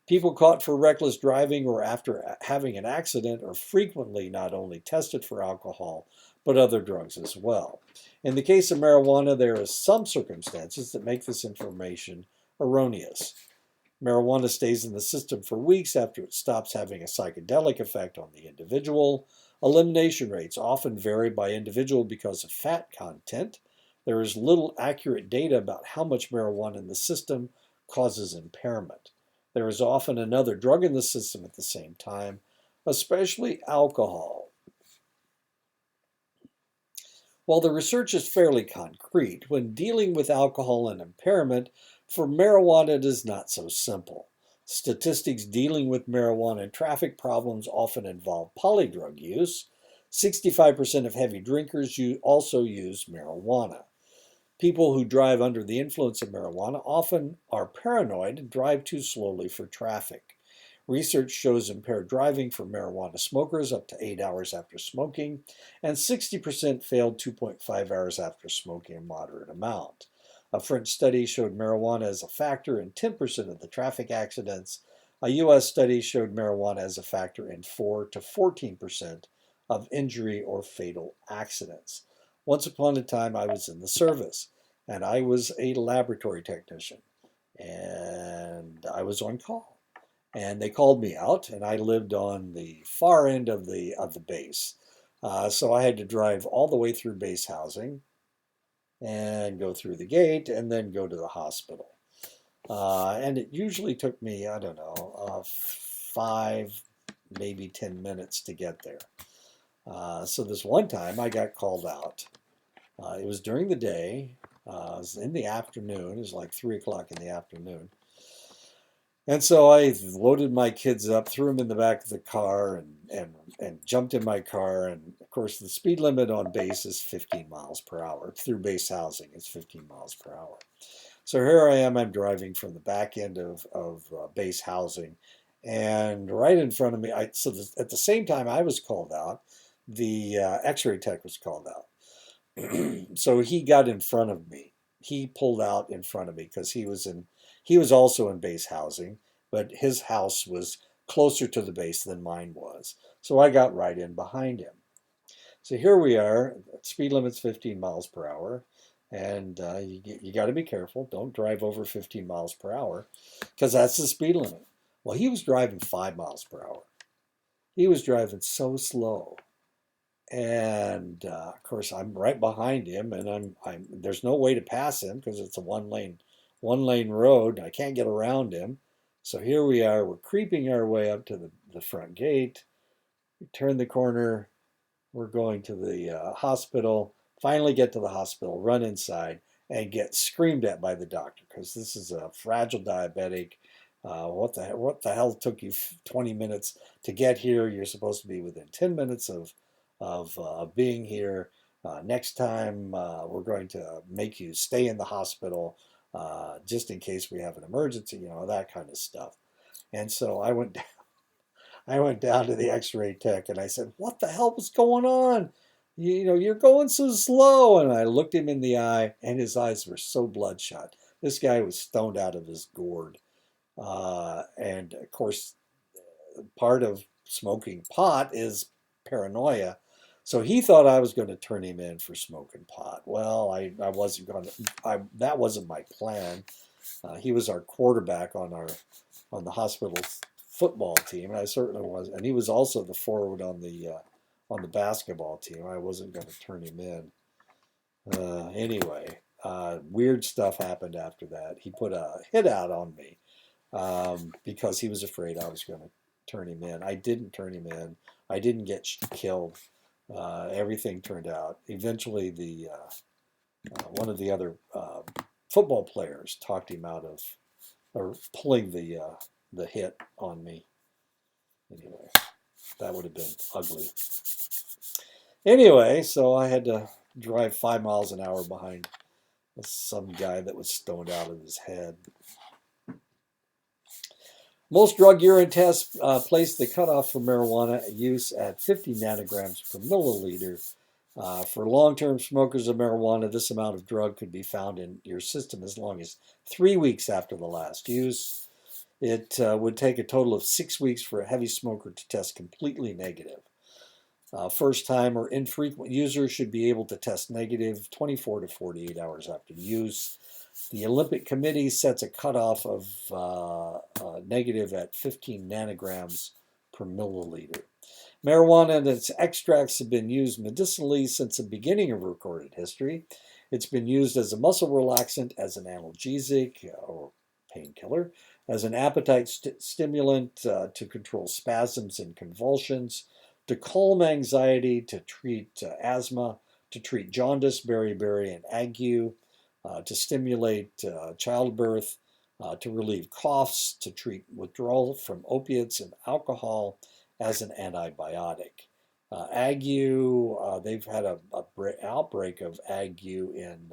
People caught for reckless driving or after having an accident are frequently not only tested for alcohol, but other drugs as well. In the case of marijuana, there are some circumstances that make this information erroneous. Marijuana stays in the system for weeks after it stops having a psychedelic effect on the individual. Elimination rates often vary by individual because of fat content. There is little accurate data about how much marijuana in the system causes impairment. There is often another drug in the system at the same time, especially alcohol. While the research is fairly concrete, when dealing with alcohol and impairment, for marijuana it is not so simple. Statistics dealing with marijuana and traffic problems often involve polydrug use. 65% of heavy drinkers also use marijuana. People who drive under the influence of marijuana often are paranoid and drive too slowly for traffic. Research shows impaired driving for marijuana smokers up to 8 hours after smoking, and 60% failed 2.5 hours after smoking a moderate amount. A French study showed marijuana as a factor in 10% of the traffic accidents. A U.S. study showed marijuana as a factor in 4 to 14% of injury or fatal accidents. Once upon a time, I was in the service, and I was a laboratory technician, and I was on call. And they called me out, and I lived on the far end of the base. So I had to drive all the way through base housing and go through the gate and then go to the hospital. And it usually took me, I don't know, 5, maybe 10 minutes to get there. So this one time I got called out. It was during the day. It was in the afternoon. It was like 3 o'clock in the afternoon. And so I loaded my kids up, threw them in the back of the car, and jumped in my car. And of course, the speed limit on base is 15 miles per hour. Through base housing, it's 15 miles per hour. So here I am, I'm driving from the back end of base housing. And right in front of me, at the same time I was called out, the x-ray tech was called out. So he got in front of me. He pulled out in front of me because he was also in base housing, but his house was closer to the base than mine was. So I got right in behind him. So here we are, speed limit's 15 miles per hour, and you got to be careful. Don't drive over 15 miles per hour because that's the speed limit. Well, he was driving 5 miles per hour. He was driving so slow. And of course, I'm right behind him, and there's no way to pass him because it's a one lane road. I can't get around him. So here we are. We're creeping our way up to the front gate. We turn the corner. We're going to the hospital. Finally, get to the hospital. Run inside and get screamed at by the doctor because this is a fragile diabetic. What the hell took you 20 minutes to get here? You're supposed to be within 10 minutes of being here. Next time, we're going to make you stay in the hospital just in case we have an emergency, that kind of stuff. And so I went down to the X-ray tech and I said, "What the hell was going on? You're going so slow." And I looked him in the eye, and his eyes were so bloodshot. This guy was stoned out of his gourd. And of course, part of smoking pot is paranoia. So he thought I was going to turn him in for smoking pot. Well, I wasn't going to. That wasn't my plan. He was our quarterback on the hospital's football team, and I certainly was. And he was also the forward on the basketball team. I wasn't going to turn him in. Anyway, weird stuff happened after that. He put a hit out on me because he was afraid I was going to turn him in. I didn't turn him in. I didn't get killed. Everything turned out. Eventually, one of the other football players talked him out of or pulling the hit on me. Anyway, that would have been ugly. Anyway, so I had to drive 5 miles an hour behind some guy that was stoned out of his head. Most drug urine tests place the cutoff for marijuana use at 50 nanograms per milliliter. For long-term smokers of marijuana, this amount of drug could be found in your system as long as 3 weeks after the last use. It would take a total of 6 weeks for a heavy smoker to test completely negative. First-time or infrequent users should be able to test negative 24 to 48 hours after use. The Olympic Committee sets a cutoff of negative at 15 nanograms per milliliter. Marijuana and its extracts have been used medicinally since the beginning of recorded history. It's been used as a muscle relaxant, as an analgesic or painkiller, as an appetite stimulant to control spasms and convulsions, to calm anxiety, to treat asthma, to treat jaundice, beriberi, and ague, to stimulate childbirth, to relieve coughs, to treat withdrawal from opiates and alcohol, as an antibiotic. Ague, they've had an outbreak of ague in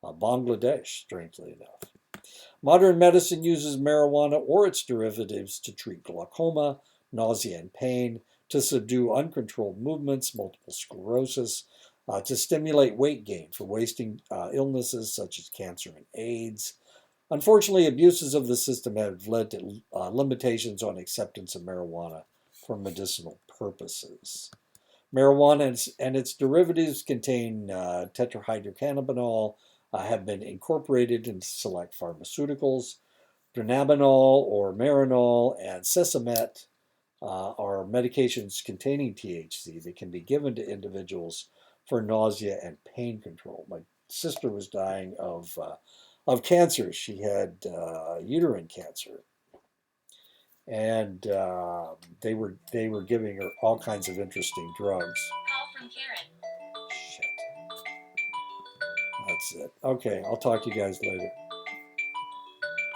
Bangladesh, strangely enough. Modern medicine uses marijuana or its derivatives to treat glaucoma, nausea and pain, to subdue uncontrolled movements, multiple sclerosis, to stimulate weight gain for wasting illnesses such as cancer and AIDS. Unfortunately, abuses of the system have led to limitations on acceptance of marijuana for medicinal purposes. Marijuana and its derivatives contain tetrahydrocannabinol, have been incorporated into select pharmaceuticals. Dronabinol or Marinol and Sesamet are medications containing THC that can be given to individuals for nausea and pain control. My sister was dying of cancer. She had uterine cancer, and they were giving her all kinds of interesting drugs. Call from Karen. Shit. That's it. Okay, I'll talk to you guys later.